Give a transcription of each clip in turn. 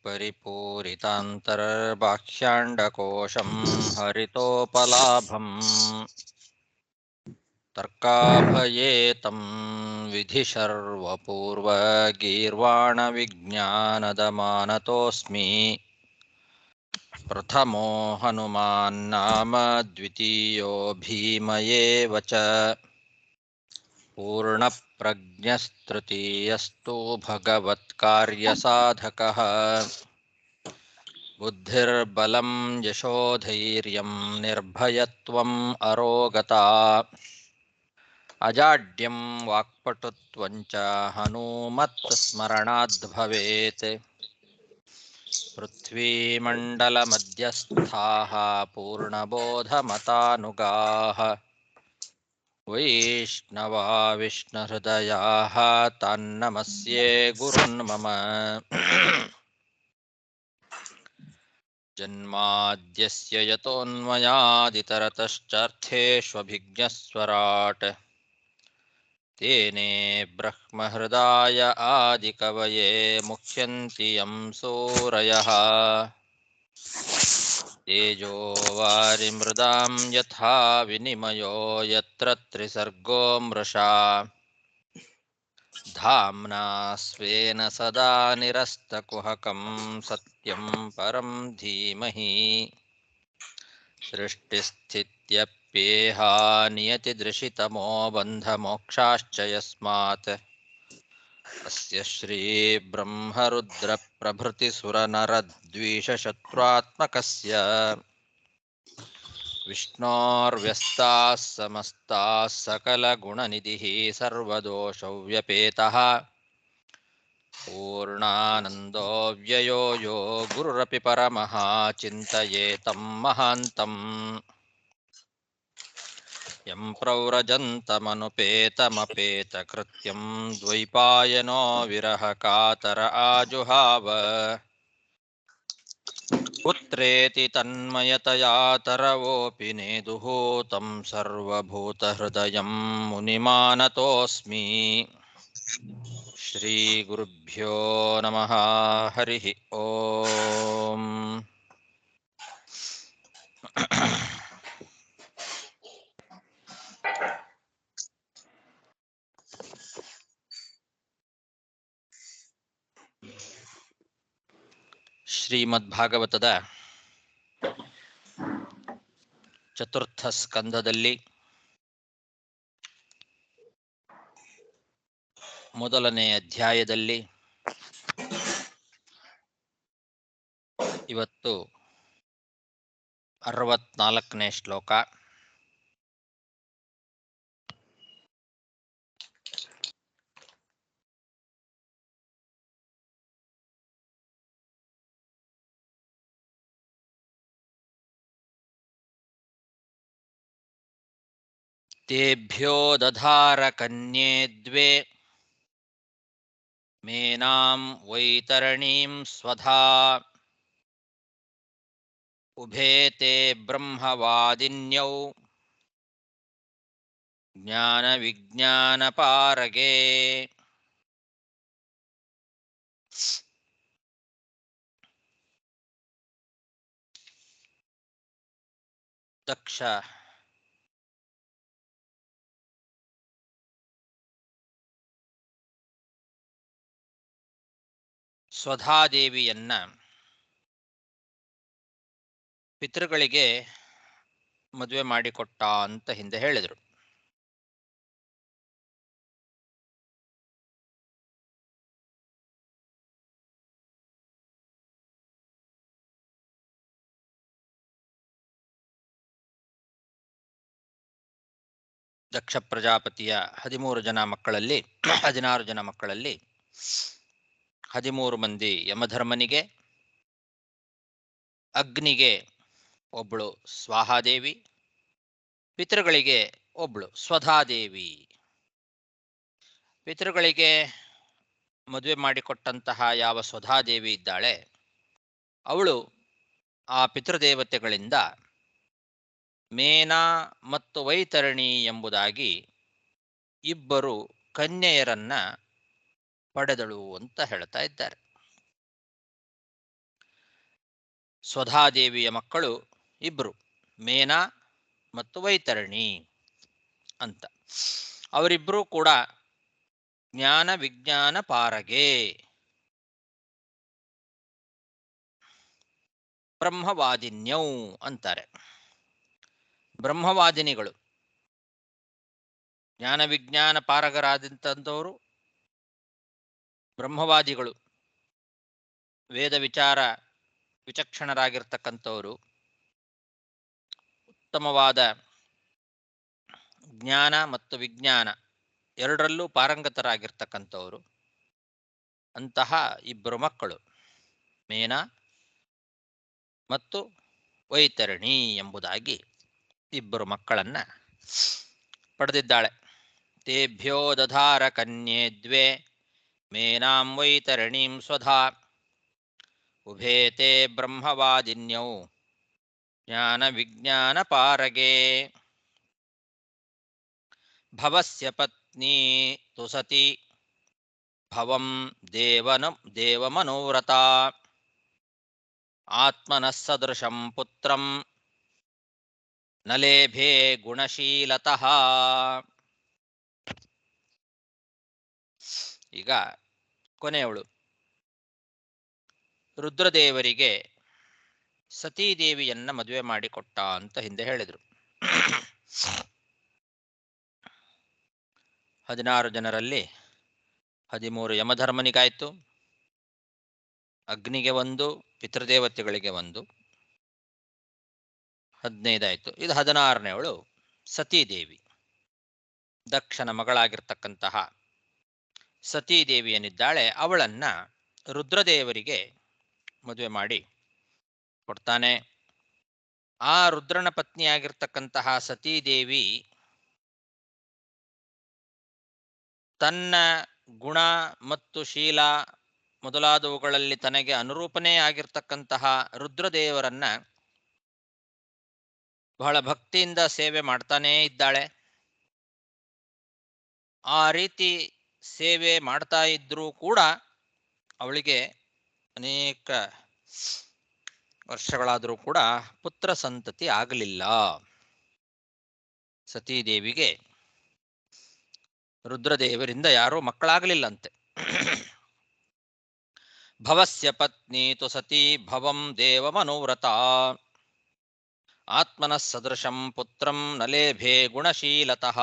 परिपूरितान्तर्बाह्याण्डकोशं हरितोपलाभम् तर्काभयेतं विधिशर्वपूर्वगीर्वाणविज्ञानदमानतोऽस्मि प्रथमो हनुमान्नाम द्वितीयो भीमयेव च पूर्णप्रज्ञस्तृतीयस्तु भगवत्कार्यसाधकः बुद्धिर्बलं यशोधैर्यं निर्भयत्वम् अरोगता अजाड्यं वाक्पटुत्वं च हनूमत्स्मरणाद् भवेत् पृथ्वीमण्डलमध्यस्थाः पूर्णबोधमतानुगाः वैष्णवा विष्णुहृदयाः तान्नमस्ये गुरुन्मम जन्माद्यस्य यतोऽन्वयादितरतश्चार्थेष्वभिज्ञस्वराट् तेने ब्रह्महृदाय आदिकवये मुह्यन्ति यं सूरयः तेजो वारिमृदां यथा विनिमयो यत्र त्रिसर्गो मृषा धाम्ना स्वेन सदा निरस्तकुहकं सत्यं परं धीमहि सृष्टिस्थित्यप्येहा नियतिदृशितमो बन्धमोक्षाश्च यस्मात् अस्य श्रीब्रह्मरुद्रप्रभृतिसुरनरद्वीषशत्रुत्मकस्य विष्णोर्व्यस्ताः समस्ताः सकलगुणनिधिः सर्वदोषव्यपेतः पूर्णानन्दो व्ययो यो गुरुरपि परमः चिन्तयेतं महान्तम् यं प्रव्रजन्तमनुपेतमपेतकृत्यं द्वैपायनो विरहकातर आजुहाव पुत्रेति तन्मयतया तरवोऽपि नेदुः तं सर्वभूतहृदयं मुनिमानतोऽस्मि श्रीगुरुभ्यो नमः हरिः ओम् ಶ್ರೀಮದ್ಭಾಗವತದ ಚತುರ್ಥ ಸ್ಕಂದದಲ್ಲಿ ಮೊದಲನೇ ಅಧ್ಯಾಯದಲ್ಲಿ ಇವತ್ತು 64ನೇ ಶ್ಲೋಕ. ತೇಭ್ಯೋ ದಧಾರ ಕನ್ಯೆ ದ್ವೇ ಮೇನಾಂ ವೈತರಣೀಂ ಸ್ವಧಾ ಉಭೇ ತೇ ಬ್ರಹ್ಮವಾದಿನ್ಯೌ ಜ್ಞಾನ ವಿಜ್ಞಾನ ಪಾರಗೇ. ದಕ್ಷ ಸ್ವಧಾದೇವಿಯನ್ನ ಪಿತೃಗಳಿಗೆ ಮದುವೆ ಮಾಡಿಕೊಟ್ಟ ಅಂತ ಹಿಂದೆ ಹೇಳಿದರು. ದಕ್ಷ ಪ್ರಜಾಪತಿಯ 13 ಜನ ಮಕ್ಕಳಲ್ಲಿ 16 ಜನ ಮಕ್ಕಳಲ್ಲಿ 13 ಮಂದಿ ಯಮಧರ್ಮನಿಗೆ, ಅಗ್ನಿಗೆ ಒಬ್ಬಳು ಸ್ವಾಹಾದೇವಿ, ಪಿತೃಗಳಿಗೆ ಒಬ್ಬಳು ಸ್ವಧಾದೇವಿ. ಪಿತೃಗಳಿಗೆ ಮದುವೆ ಮಾಡಿಕೊಟ್ಟಂತಹ ಯಾವ ಸ್ವಧಾದೇವಿ ಇದ್ದಾಳೆ, ಅವಳು ಆ ಪಿತೃದೇವತೆಗಳಿಂದ ಮೇನಾ ಮತ್ತು ವೈತರಣಿ ಎಂಬುದಾಗಿ ಇಬ್ಬರು ಕನ್ಯೆಯರನ್ನ ಪಡೆದಳು ಅಂತ ಹೇಳ್ತಾ ಇದ್ದಾರೆ. ಸ್ವಧಾದೇವಿಯ ಮಕ್ಕಳು ಇಬ್ಬರು, ಮೇನಾ ಮತ್ತು ವೈತರಣಿ ಅಂತ. ಅವರಿಬ್ಬರೂ ಕೂಡ ಜ್ಞಾನ ವಿಜ್ಞಾನ ಪಾರಗೆ ಬ್ರಹ್ಮವಾದಿನ್ಯೌ ಅಂತಾರೆ. ಬ್ರಹ್ಮವಾದಿನಿಗಳು, ಜ್ಞಾನ ವಿಜ್ಞಾನ ಪಾರಗರಾದಂಥವರು ಬ್ರಹ್ಮವಾದಿಗಳು, ವೇದ ವಿಚಾರ ವಿಚಕ್ಷಣರಾಗಿರ್ತಕ್ಕಂಥವರು, ಉತ್ತಮವಾದ ಜ್ಞಾನ ಮತ್ತು ವಿಜ್ಞಾನ ಎರಡರಲ್ಲೂ ಪಾರಂಗತರಾಗಿರ್ತಕ್ಕಂಥವರು. ಅಂತಹ ಇಬ್ಬರು ಮಕ್ಕಳು ಮೇನಾ ಮತ್ತು ವೈತರಣಿ ಎಂಬುದಾಗಿ ಇಬ್ಬರು ಮಕ್ಕಳನ್ನ ಪಡೆದಿದ್ದಾಳೆ. ತೇಭ್ಯೋ ದಧಾರ ಕನ್ಯೆ ದ್ವೇ ಮೇನಾಂ ವೈತರಣೀಂ ಸ್ವಧಾ ಉಭೇತೆ ಬ್ರಹ್ಮವಾದಿನ್ಯೌ ಜ್ಞಾನ ವಿಜ್ಞಾನ ಪಾರಗೆ. ಭವಸ್ಯ ಪತ್ನಿ ತು ಸತಿ ಭವಂ ದೇವಮನೋವ್ರತಾ ಆತ್ಮನಃ ಸದೃಶಂ ಪುತ್ರಂ ನ ಲೇಭೆ ಗುಣಶೀಲತಃ. ಈಗ ಕೊನೆಯವಳು ರುದ್ರದೇವರಿಗೆ ಸತೀದೇವಿಯನ್ನ ಮದುವೆ ಮಾಡಿಕೊಟ್ಟ ಅಂತ ಹಿಂದೆ ಹೇಳಿದರು. 16 ಜನರಲ್ಲಿ 13 ಯಮಧರ್ಮನಿಗಾಯ್ತು, ಅಗ್ನಿಗೆ 1, ಪಿತೃದೇವತೆಗಳಿಗೆ 1, 15 ಆಯಿತು. ಇದು 16ನೇವಳು ಸತೀದೇವಿ, ದಕ್ಷನ ಮಗಳಾಗಿರ್ತಕ್ಕಂತಹ ಸತೀದೇವಿ ಏನಿದ್ದಾಳೆ ಅವಳನ್ನ ರುದ್ರದೇವರಿಗೆ ಮದುವೆ ಮಾಡಿ ಕೊಡ್ತಾನೆ. ಆ ರುದ್ರನ ಪತ್ನಿಯಾಗಿರ್ತಕ್ಕಂತಹ ಸತೀದೇವಿ ತನ್ನ ಗುಣ ಮತ್ತು ಶೀಲ ಮೊದಲಾದವುಗಳಲ್ಲಿ ತನಗೆ ಅನುರೂಪನೇ ಆಗಿರ್ತಕ್ಕಂತಹ ರುದ್ರದೇವರನ್ನ ಬಹಳ ಭಕ್ತಿಯಿಂದ ಸೇವೆ ಮಾಡ್ತಾನೇ ಇದ್ದಾಳೆ. ಆ ರೀತಿ ಸೇವೆ ಮಾಡ್ತಾ ಇದ್ರೂ ಕೂಡ ಅವಳಿಗೆ ಅನೇಕ ವರ್ಷಗಳಾದರೂ ಕೂಡ ಪುತ್ರ ಸಂತತಿ ಆಗಲಿಲ್ಲ. ಸತೀದೇವಿಗೆ ರುದ್ರದೇವರಿಂದ ಯಾರೂ ಮಕ್ಕಳಾಗಲಿಲ್ಲಂತೆ. ಭವಸ್ಯ ಪತ್ನಿ ತು ಸತಿ ಭವಂ ದೇವಮನೋವ್ರತಾ ಆತ್ಮನಃ ಸದೃಶಂ ಪುತ್ರಂ ನ ಲೇಭೆ ಗುಣಶೀಲತಃ.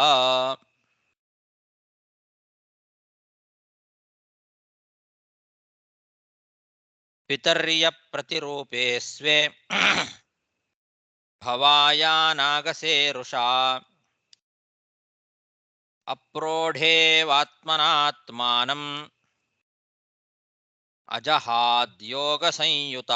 ಪಿತರ್ಯ ಪ್ರತಿರೂಪೇ ಸ್ವೇ ಭವಾಯಾನಾಗಸೇರುಷಾ ಅಪ್ರೋಢೇವಾತ್ಮನಾತ್ಮಾನಂ ಅಜಹಾದ್ಯೋಗ ಸಂಯುತ.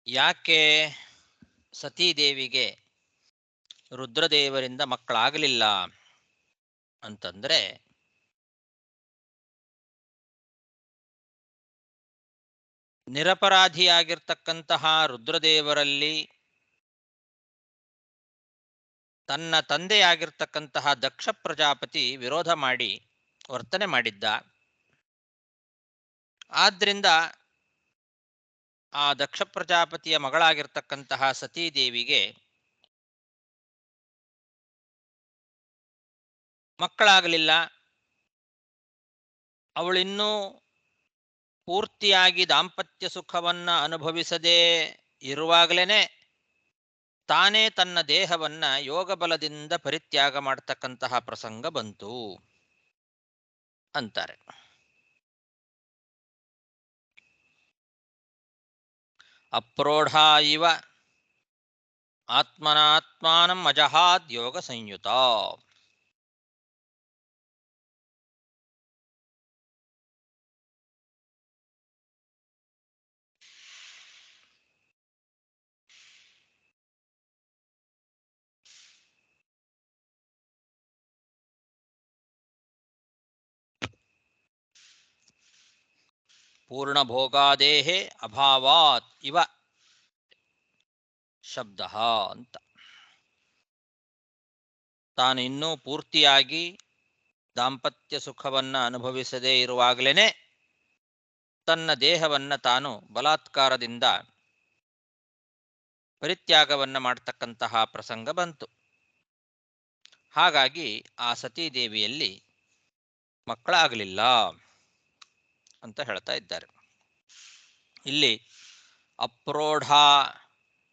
ಯಾಕೆ ಸತೀದೇವಿಗೆ ರುದ್ರದೇವರಿಂದ ಮಕ್ಕಳಾಗಲಿಲ್ಲ ಅಂತಂದ್ರೆ, ನಿರಪರಾಧಿಯಾಗಿರ್ತಕ್ಕಂತಹ ರುದ್ರದೇವರಲ್ಲಿ ತನ್ನ ತಂದೆಯಾಗಿರ್ತಕ್ಕಂತಹ ದಕ್ಷ ಪ್ರಜಾಪತಿ ವಿರೋಧ ಮಾಡಿ ವರ್ತನೆ ಮಾಡಿದ್ದ. ಆದ್ರಿಂದ ಆ ದಕ್ಷ ಪ್ರಜಾಪತಿಯ ಮಗಳಾಗಿರ್ತಕ್ಕಂತಹ ಸತೀದೇವಿಗೆ ಮಕ್ಕಳಾಗಲಿಲ್ಲ. ಅವಳಿನ್ನೂ ಪೂರ್ತಿಯಾಗಿ ದಾಂಪತ್ಯ ಸುಖವನ್ನ ಅನುಭವಿಸದೇ ಇರುವಾಗಲೇ ತಾನೇ ತನ್ನ ದೇಹವನ್ನ ಯೋಗ ಬಲದಿಂದ ಪರಿತ್ಯಾಗ ಮಾಡತಕ್ಕಂತಹ ಪ್ರಸಂಗ ಬಂತು ಅಂತಾರೆ. ಅಪ್ರೋಢ ಇವ ಆತ್ಮನಾತ್ಮಾನಂ ಅಜಹಾದ್ ಯೋಗ ಸಂಯುತ. ಪೂರ್ಣಭೋಗಾದೇಹೇ ಅಭಾವಾತ್ ಇವ ಶಬ್ದ ಅಂತ. ತಾನು ಇನ್ನೂ ಪೂರ್ತಿಯಾಗಿ ದಾಂಪತ್ಯ ಸುಖವನ್ನು ಅನುಭವಿಸದೇ ಇರುವಾಗಲೇ ತನ್ನ ದೇಹವನ್ನು ತಾನು ಬಲಾತ್ಕಾರದಿಂದ ಪರಿತ್ಯಾಗವನ್ನು ಮಾಡತಕ್ಕಂತಹ ಪ್ರಸಂಗ ಬಂತು. ಹಾಗಾಗಿ ಆ ಸತೀದೇವಿಯಲ್ಲಿ ಮಕ್ಕಳಾಗಲಿಲ್ಲ ಅಂತ ಹೇಳ್ತಾ ಇದ್ದಾರೆ. ಇಲ್ಲಿ ಅಪ್ರೋಢ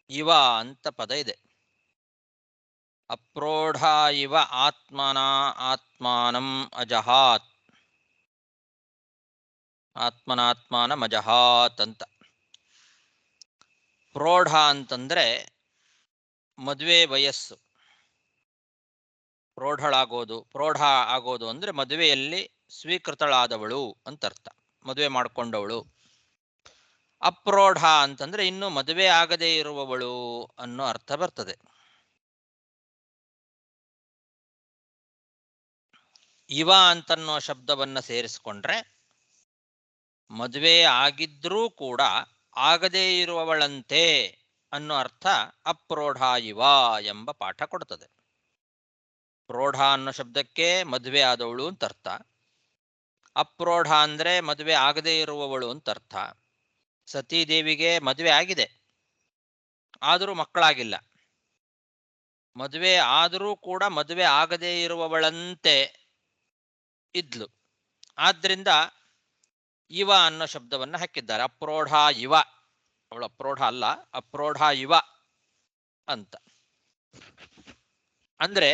ಇವ ಅಂತ ಪದ ಇದೆ. ಅಪ್ರೋಢ ಇವ ಆತ್ಮನಾತ್ಮಾನಂ ಅಜಹಾತ್, ಆತ್ಮನಾತ್ಮಾನಮಜಹಾತ್ ಅಂತ. ಪ್ರೌಢ ಅಂತಂದ್ರೆ ಮದುವೆ ವಯಸ್ಸು, ಪ್ರೌಢ ಆಗೋದು ಅಂದ್ರೆ ಮದುವೆಯಲ್ಲಿ ಸ್ವೀಕೃತಳಾದವಳು ಅಂತ ಅರ್ಥ, ಮದುವೆ ಮಾಡಿಕೊಂಡವಳು. ಅಪ್ರೌಢ ಅಂತಂದ್ರೆ ಇನ್ನು ಮದುವೆ ಆಗದೇ ಇರುವವಳು ಅನ್ನೋ ಅರ್ಥ ಬರ್ತದೆ. ಇವ ಅಂತನ್ನೋ ಶಬ್ದವನ್ನ ಸೇರಿಸ್ಕೊಂಡ್ರೆ ಮದುವೆ ಆಗಿದ್ರೂ ಕೂಡ ಆಗದೇ ಇರುವವಳಂತೆ ಅನ್ನೋ ಅರ್ಥ ಅಪ್ರೌಢ ಇವ ಎಂಬ ಪಾಠ ಕೊಡ್ತದೆ. ಪ್ರೌಢ ಅನ್ನೋ ಶಬ್ದಕ್ಕೆ ಮದುವೆ ಆದವಳು ಅಂತ ಅರ್ಥ, ಅಪ್ರೌಢ ಅಂದ್ರೆ ಮದುವೆ ಆಗದೇ ಇರುವವಳು ಅಂತ ಅರ್ಥ. ಸತೀದೇವಿಗೆ ಮದುವೆ ಆಗಿದೆ, ಆದರೂ ಮಕ್ಕಳಾಗಿಲ್ಲ. ಮದುವೆ ಆದರೂ ಕೂಡ ಮದುವೆ ಆಗದೇ ಇರುವವಳಂತೆ ಇದ್ಲು. ಆದ್ರಿಂದ ಇವ ಅನ್ನೋ ಶಬ್ದವನ್ನು ಹಾಕಿದ್ದಾರೆ. ಅಪ್ರೌಢ ಇವ, ಅವಳು ಅಪ್ರೌಢ ಅಲ್ಲ, ಅಪ್ರೌಢ ಇವ ಅಂತ. ಅಂದ್ರೆ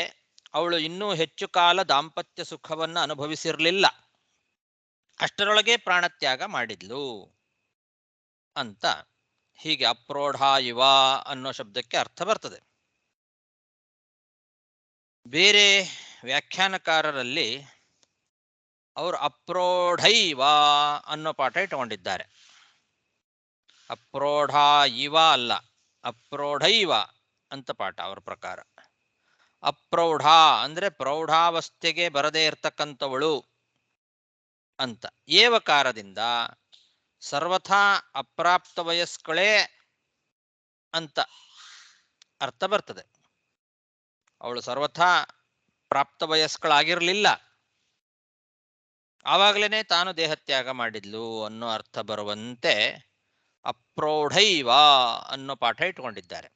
ಅವಳು ಇನ್ನೂ ಹೆಚ್ಚು ಕಾಲ ದಾಂಪತ್ಯ ಸುಖವನ್ನು ಅನುಭವಿಸಿರಲಿಲ್ಲ, ಅಷ್ಟರೊಳಗೆ ಪ್ರಾಣತ್ಯಾಗ ಮಾಡಿದ್ಲು ಅಂತ. ಹೀಗೆ ಅಪ್ರೌಢ ಇವ ಅನ್ನೋ ಶಬ್ದಕ್ಕೆ ಅರ್ಥ ಬರ್ತದೆ. ಬೇರೆ ವ್ಯಾಖ್ಯಾನಕಾರರಲ್ಲಿ ಅವರು ಅಪ್ರೌಢೈವ ಅನ್ನೋ ಪಾಠ ಇಟ್ಟುಕೊಂಡಿದ್ದಾರೆ. ಅಪ್ರೌಢ ಇವ ಅಲ್ಲ, ಅಪ್ರೌಢೈವ ಅಂತ ಪಾಠ ಅವರ ಪ್ರಕಾರ. ಅಪ್ರೌಢ ಅಂದ್ರೆ ಪ್ರೌಢಾವಸ್ಥೆಗೆ ಬರದೇ ಇರತಕ್ಕಂಥವಳು ಅಂತ. ಏವಕಾರದಿಂದ ಸರ್ವಥಾ ಅಪ್ರಾಪ್ತ ವಯಸ್ಕಳೇ ಅಂತ ಅರ್ಥ ಬರ್ತದೆ. ಅವಳು ಸರ್ವಥಾ ಪ್ರಾಪ್ತ ವಯಸ್ಕಳಾಗಿರಲಿಲ್ಲ, ಆವಾಗಲೇ ತಾನು ದೇಹತ್ಯಾಗ ಮಾಡಿದ್ಲು ಅನ್ನೋ ಅರ್ಥ ಬರುವಂತೆ ಅಪ್ರೌಢೈವ ಅನ್ನೋ ಪಾಠ ಇಟ್ಟುಕೊಂಡಿದ್ದಾರೆ.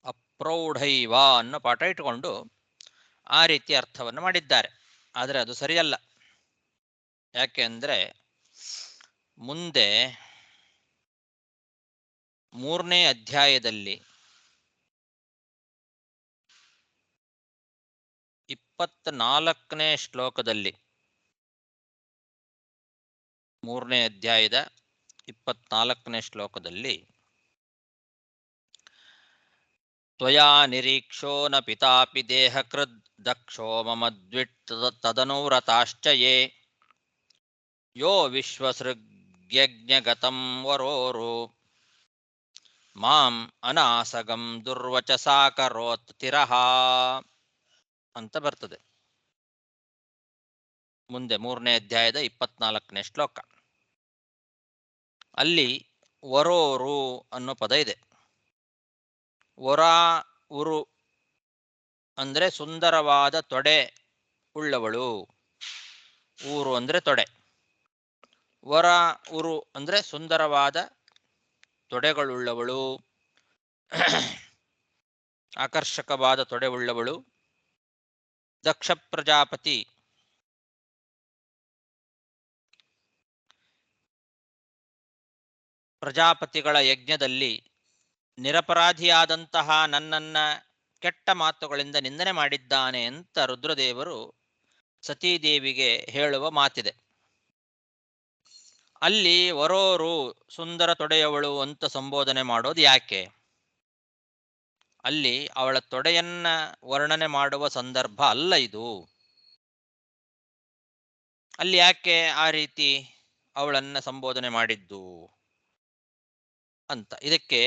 ಅಪ್ರೌಢೈವ ಅನ್ನೋ ಪಾಠ ಇಟ್ಟುಕೊಂಡು ಆ ರೀತಿ ಅರ್ಥವನ್ನು ಮಾಡಿದ್ದಾರೆ. ಆದರೆ ಅದು ಸರಿಯಲ್ಲ. ಯಾಕೆ ಅಂದರೆ ಮುಂದೆ 3ನೇ ಅಧ್ಯಾಯದಲ್ಲಿ 24ನೇ ಶ್ಲೋಕದಲ್ಲಿ, 3ನೇ ಅಧ್ಯಾಯದ 24ನೇ ಶ್ಲೋಕದಲ್ಲಿ ತ್ವಯಾ ನಿರೀಕ್ಷೋ ನ ಪಿತಾಪಿ ದೇಹಕೃದ್ ದಕ್ಷೋ ಮಮದ್ವಿಟ್ ತದನುವ್ರತಾಶ್ಚ ಯೇ ಯೋ ವಿಶ್ವಸೃಗ್ಯಜ್ಞಗತಂ ವರೋರು ಮಾಂ ಅನಾಸಗಂ ದುರ್ವಚಸಾ ಕರೋತ್ ತಿರಹ ಅಂತ ಬರ್ತದೆ. ಮುಂದೆ 3ನೇ ಅಧ್ಯಾಯದ 24ನೇ ಶ್ಲೋಕ. ಅಲ್ಲಿ ವರೋರು ಅನ್ನೋ ಪದ ಇದೆ. ವರ ಉರು ಅಂದ್ರೆ ಸುಂದರವಾದ ತೊಡೆ ಉಳ್ಳವಳು, ಊರು ಅಂದ್ರೆ ತೊಡೆ. ವರ ಉರು ಅಂದ್ರೆ ಸುಂದರವಾದ ತೊಡೆಗಳುಳ್ಳವಳು, ಆಕರ್ಷಕವಾದ ತೊಡೆ ಉಳ್ಳವಳು. ದಕ್ಷ ಪ್ರಜಾಪತಿ ಪ್ರಜಾಪತಿಗಳ ಯಜ್ಞದಲ್ಲಿ ನಿರಪರಾಧಿಯಾದಂತಹ ನನ್ನನ್ನ ಕೆಟ್ಟ ಮಾತುಗಳಿಂದ ನಿಂದನೆ ಮಾಡಿದ್ದಾನೆ ಅಂತ ರುದ್ರದೇವರು ಸತೀದೇವಿಗೆ ಹೇಳುವ ಮಾತಿದೆ. ಅಲ್ಲಿ ವರೋರು ಸುಂದರ ತೊಡೆಯವಳು ಅಂತ ಸಂಬೋಧನೆ ಮಾಡೋದು ಯಾಕೆ? ಅಲ್ಲಿ ಅವಳ ತೊಡೆಯನ್ನ ವರ್ಣನೆ ಮಾಡುವ ಸಂದರ್ಭ ಅಲ್ಲ ಇದು. ಅಲ್ಲಿ ಯಾಕೆ ಆ ರೀತಿ ಅವಳನ್ನ ಸಂಬೋಧನೆ ಮಾಡಿದ್ದು ಅಂತ. ಇದಕ್ಕೆ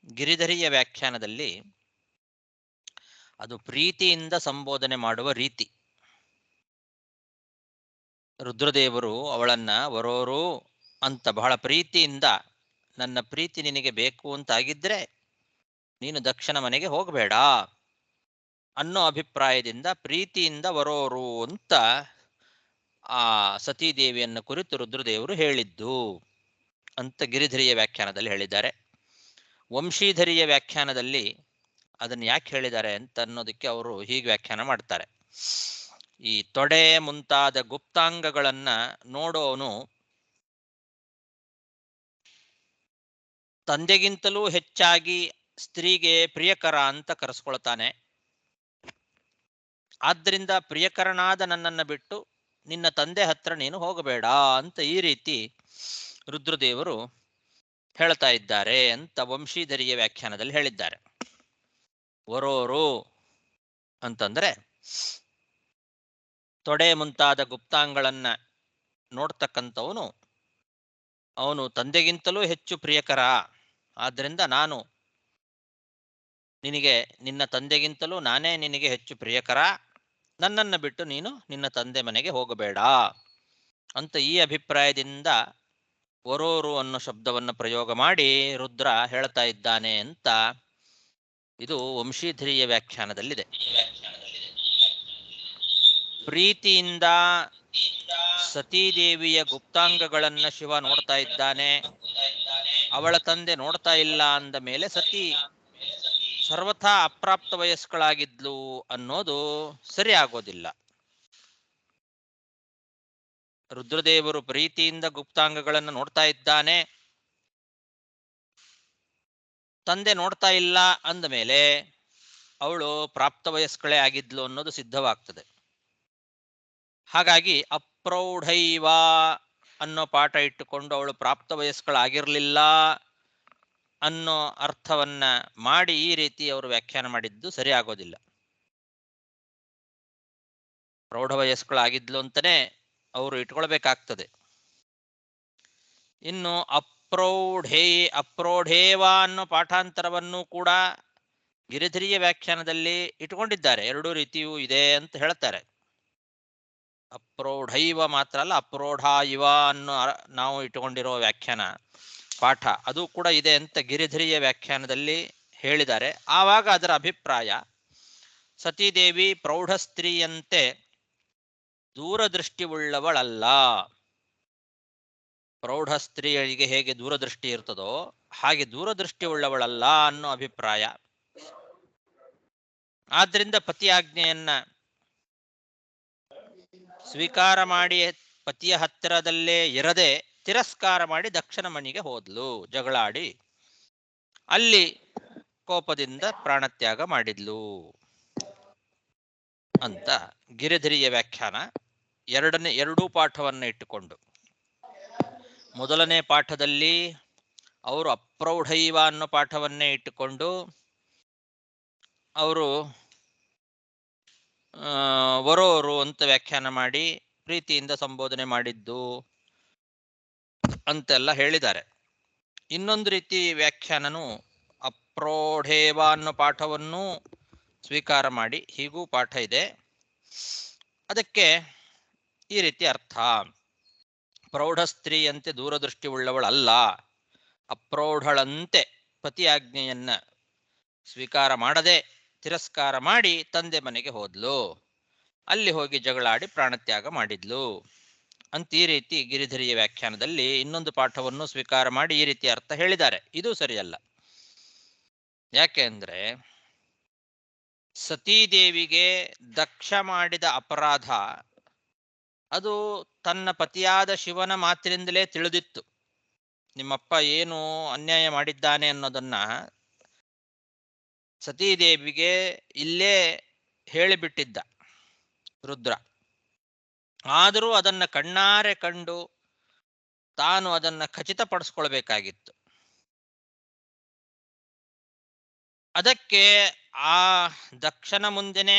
ಗಿರಿಧರಿಯ ವ್ಯಾಖ್ಯಾನದಲ್ಲಿ ಅದು ಪ್ರೀತಿಯಿಂದ ಸಂಬೋಧನೆ ಮಾಡುವ ರೀತಿ. ರುದ್ರದೇವರು ಅವಳನ್ನ ವರೋರು ಅಂತ ಬಹಳ ಪ್ರೀತಿಯಿಂದ, ನನ್ನ ಪ್ರೀತಿ ನಿನಗೆ ಬೇಕು ಅಂತಾಗಿದ್ರೆ ನೀನು ದಕ್ಷನ ಮನೆಗೆ ಹೋಗಬೇಡ ಅನ್ನೋ ಅಭಿಪ್ರಾಯದಿಂದ ಪ್ರೀತಿಯಿಂದ ವರೋರು ಅಂತ ಆ ಸತೀದೇವಿಯನ್ನು ಕುರಿತು ರುದ್ರದೇವರು ಹೇಳಿದ್ದು ಅಂತ ಗಿರಿಧರಿಯ ವ್ಯಾಖ್ಯಾನದಲ್ಲಿ ಹೇಳಿದ್ದಾರೆ. ವಂಶೀಧರಿಯ ವ್ಯಾಖ್ಯಾನದಲ್ಲಿ ಅದನ್ನು ಯಾಕೆ ಹೇಳಿದ್ದಾರೆ ಅಂತ ಅನ್ನೋದಕ್ಕೆ ಅವರು ಹೀಗೆ ವ್ಯಾಖ್ಯಾನ ಮಾಡ್ತಾರೆ. ಈ ತೊಡೆ ಮುಂತಾದ ಗುಪ್ತಾಂಗಗಳನ್ನ ನೋಡೋನು ತಂದೆಗಿಂತಲೂ ಹೆಚ್ಚಾಗಿ ಸ್ತ್ರೀಗೆ ಪ್ರಿಯಕರ ಅಂತ ಕರೆಸ್ಕೊಳ್ತಾನೆ. ಆದ್ದರಿಂದ ಪ್ರಿಯಕರನಾದ ನನ್ನನ್ನು ಬಿಟ್ಟು ನಿನ್ನ ತಂದೆ ಹತ್ರ ನೀನು ಹೋಗಬೇಡ ಅಂತ ಈ ರೀತಿ ರುದ್ರದೇವರು ಹೇಳ್ತಾ ಇದ್ದಾರೆ ಅಂತ ವಂಶೀಧರಿಯ ವ್ಯಾಖ್ಯಾನದಲ್ಲಿ ಹೇಳಿದ್ದಾರೆ. ವರೋರು ಅಂತಂದ್ರೆ ತೊಡೆ ಮುಂತಾದ ಗುಪ್ತಾಂಗಳನ್ನ ನೋಡ್ತಕ್ಕಂಥವನು ಅವನು ತಂದೆಗಿಂತಲೂ ಹೆಚ್ಚು ಪ್ರಿಯಕರ. ಆದ್ದರಿಂದ ನಾನು ನಿನಗೆ, ನಿನ್ನ ತಂದೆಗಿಂತಲೂ ನಾನೇ ನಿನಗೆ ಹೆಚ್ಚು ಪ್ರಿಯಕರ, ನನ್ನನ್ನು ಬಿಟ್ಟು ನೀನು ನಿನ್ನ ತಂದೆ ಮನೆಗೆ ಹೋಗಬೇಡ ಅಂತ ಈ ಅಭಿಪ್ರಾಯದಿಂದ ವರೋರು ಅನ್ನೋ ಶಬ್ದವನ್ನು ಪ್ರಯೋಗ ಮಾಡಿ ರುದ್ರ ಹೇಳ್ತಾ ಇದ್ದಾನೆ ಅಂತ ಇದು ವಂಶೀಧರಿಯ ವ್ಯಾಖ್ಯಾನದಲ್ಲಿದೆ. ಪ್ರೀತಿಯಿಂದ ಸತೀದೇವಿಯ ಗುಪ್ತಾಂಗಗಳನ್ನ ಶಿವ ನೋಡ್ತಾ ಇದ್ದಾನೆ, ಅವಳ ತಂದೆ ನೋಡ್ತಾ ಇಲ್ಲ ಅಂದ ಮೇಲೆ ಸತಿ ಸರ್ವಥಾ ಅಪ್ರಾಪ್ತ ವಯಸ್ಕಳಾಗಿದ್ಲು ಅನ್ನೋದು ಸರಿ ಆಗೋದಿಲ್ಲ. ರುದ್ರದೇವರು ಪ್ರೀತಿಯಿಂದ ಗುಪ್ತಾಂಗಗಳನ್ನು ನೋಡ್ತಾ ಇದ್ದಾನೆ, ತಂದೆ ನೋಡ್ತಾ ಇಲ್ಲ ಅಂದ ಮೇಲೆ ಅವಳು ಪ್ರಾಪ್ತ ವಯಸ್ಕಳೇ ಆಗಿದ್ಲು ಅನ್ನೋದು ಸಿದ್ಧವಾಗ್ತದೆ. ಹಾಗಾಗಿ ಅಪ್ರೌಢೈವ ಅನ್ನೋ ಪಾಠ ಇಟ್ಟುಕೊಂಡು ಅವಳು ಪ್ರಾಪ್ತ ವಯಸ್ಕಳಾಗಿರ್ಲಿಲ್ಲ ಅನ್ನೋ ಅರ್ಥವನ್ನ ಮಾಡಿ ಈ ರೀತಿ ಅವರು ವ್ಯಾಖ್ಯಾನ ಮಾಡಿದ್ದು ಸರಿ ಆಗೋದಿಲ್ಲ. ಪ್ರೌಢ ವಯಸ್ಕಳಾಗಿದ್ಲು ಅಂತಾನೆ ಅವರು ಇಟ್ಕೊಳ್ಬೇಕಾಗ್ತದೆ. ಇನ್ನು ಅಪ್ರೌಢೇವ ಅನ್ನೋ ಪಾಠಾಂತರವನ್ನು ಕೂಡ ಗಿರಿಧರಿಯ ವ್ಯಾಖ್ಯಾನದಲ್ಲಿ ಇಟ್ಕೊಂಡಿದ್ದಾರೆ. ಎರಡೂ ರೀತಿಯೂ ಇದೆ ಅಂತ ಹೇಳ್ತಾರೆ. ಅಪ್ರೌಢೈವ ಮಾತ್ರ ಅಲ್ಲ, ಅಪ್ರೌಢ ಇವ ಅನ್ನೋ ನಾವು ಇಟ್ಟುಕೊಂಡಿರೋ ವ್ಯಾಖ್ಯಾನ ಪಾಠ ಅದು ಕೂಡ ಇದೆ ಅಂತ ಗಿರಿಧರಿಯ ವ್ಯಾಖ್ಯಾನದಲ್ಲಿ ಹೇಳಿದ್ದಾರೆ. ಆವಾಗ ಅದರ ಅಭಿಪ್ರಾಯ ಸತೀದೇವಿ ಪ್ರೌಢ ಸ್ತ್ರೀಯಂತೆ ದೂರದೃಷ್ಟಿ ಉಳ್ಳವಳಲ್ಲ. ಪ್ರೌಢ ಸ್ತ್ರೀಯರಿಗೆ ಹೇಗೆ ದೂರದೃಷ್ಟಿ ಇರ್ತದೋ ಹಾಗೆ ದೂರದೃಷ್ಟಿ ಉಳ್ಳವಳಲ್ಲ ಅನ್ನೋ ಅಭಿಪ್ರಾಯ. ಆದ್ರಿಂದ ಪತಿ ಆಜ್ಞೆಯನ್ನ ಸ್ವೀಕಾರ ಮಾಡಿ ಪತಿಯ ಹತ್ತಿರದಲ್ಲೇ ಇರದೆ ತಿರಸ್ಕಾರ ಮಾಡಿ ದಕ್ಷನ ಮನೆಗೆ ಹೋದ್ಲು, ಜಗಳಾಡಿ ಅಲ್ಲಿ ಕೋಪದಿಂದ ಪ್ರಾಣತ್ಯಾಗ ಮಾಡಿದ್ಲು ಅಂತ ಗಿರಿಧರಿಯ ವ್ಯಾಖ್ಯಾನ. ಎರಡೂ ಪಾಠವನ್ನ ಇಟ್ಟುಕೊಂಡು ಮೊದಲನೇ ಪಾಠದಲ್ಲಿ ಅವರು ಅಪ್ರೌಢೈವ ಅನ್ನೋ ಪಾಠವನ್ನೇ ಇಟ್ಟುಕೊಂಡು ಅವರು ವರೋರು ಅಂತ ವ್ಯಾಖ್ಯಾನ ಮಾಡಿ ಪ್ರೀತಿಯಿಂದ ಸಂಬೋಧನೆ ಮಾಡಿದ್ದು ಅಂತೆಲ್ಲ ಹೇಳಿದ್ದಾರೆ. ಇನ್ನೊಂದು ರೀತಿ ವ್ಯಾಖ್ಯಾನನು ಅಪ್ರೌಢೇವ ಅನ್ನೋ ಪಾಠವನ್ನು ಸ್ವೀಕಾರ ಮಾಡಿ ಹೀಗೂ ಪಾಠ ಇದೆ, ಅದಕ್ಕೆ ಈ ರೀತಿ ಅರ್ಥ: ಪ್ರೌಢ ಸ್ತ್ರೀಯಂತೆ ದೂರದೃಷ್ಟಿ ಉಳ್ಳವಳಲ್ಲ, ಅಪ್ರೌಢಳಂತೆ ಪತಿ ಆಜ್ಞೆಯನ್ನ ಸ್ವೀಕಾರ ಮಾಡದೆ ತಿರಸ್ಕಾರ ಮಾಡಿ ತಂದೆ ಮನೆಗೆ ಹೋದ್ಲು, ಅಲ್ಲಿ ಹೋಗಿ ಜಗಳಾಡಿ ಪ್ರಾಣತ್ಯಾಗ ಮಾಡಿದ್ಲು ಅಂತ ಈ ರೀತಿ ಗಿರಿಧರಿಯ ವ್ಯಾಖ್ಯಾನದಲ್ಲಿ ಇನ್ನೊಂದು ಪಾಠವನ್ನು ಸ್ವೀಕಾರ ಮಾಡಿ ಈ ರೀತಿ ಅರ್ಥ ಹೇಳಿದ್ದಾರೆ. ಇದು ಸರಿಯಲ್ಲ. ಯಾಕೆ ಅಂದ್ರೆ ಸತೀದೇವಿಗೆ ದಕ್ಷ ಮಾಡಿದ ಅಪರಾಧ ಅದು ತನ್ನ ಪತಿಯಾದ ಶಿವನ ಮಾತಿನಿಂದಲೇ ತಿಳಿದಿತ್ತು. ನಿಮ್ಮಪ್ಪ ಏನು ಅನ್ಯಾಯ ಮಾಡಿದ್ದಾನೆ ಅನ್ನೋದನ್ನ ಸತೀದೇವಿಗೆ ಇಲ್ಲೇ ಹೇಳಿಬಿಟ್ಟಿದ್ದ ರುದ್ರ. ಆದರೂ ಅದನ್ನ ಕಣ್ಣಾರೆ ಕಂಡು ತಾನು ಅದನ್ನ ಖಚಿತಪಡಿಸ್ಕೊಳ್ಬೇಕಾಗಿತ್ತು. ಅದಕ್ಕೆ ಆ ದಕ್ಷನ ಮುಂದೆನೆ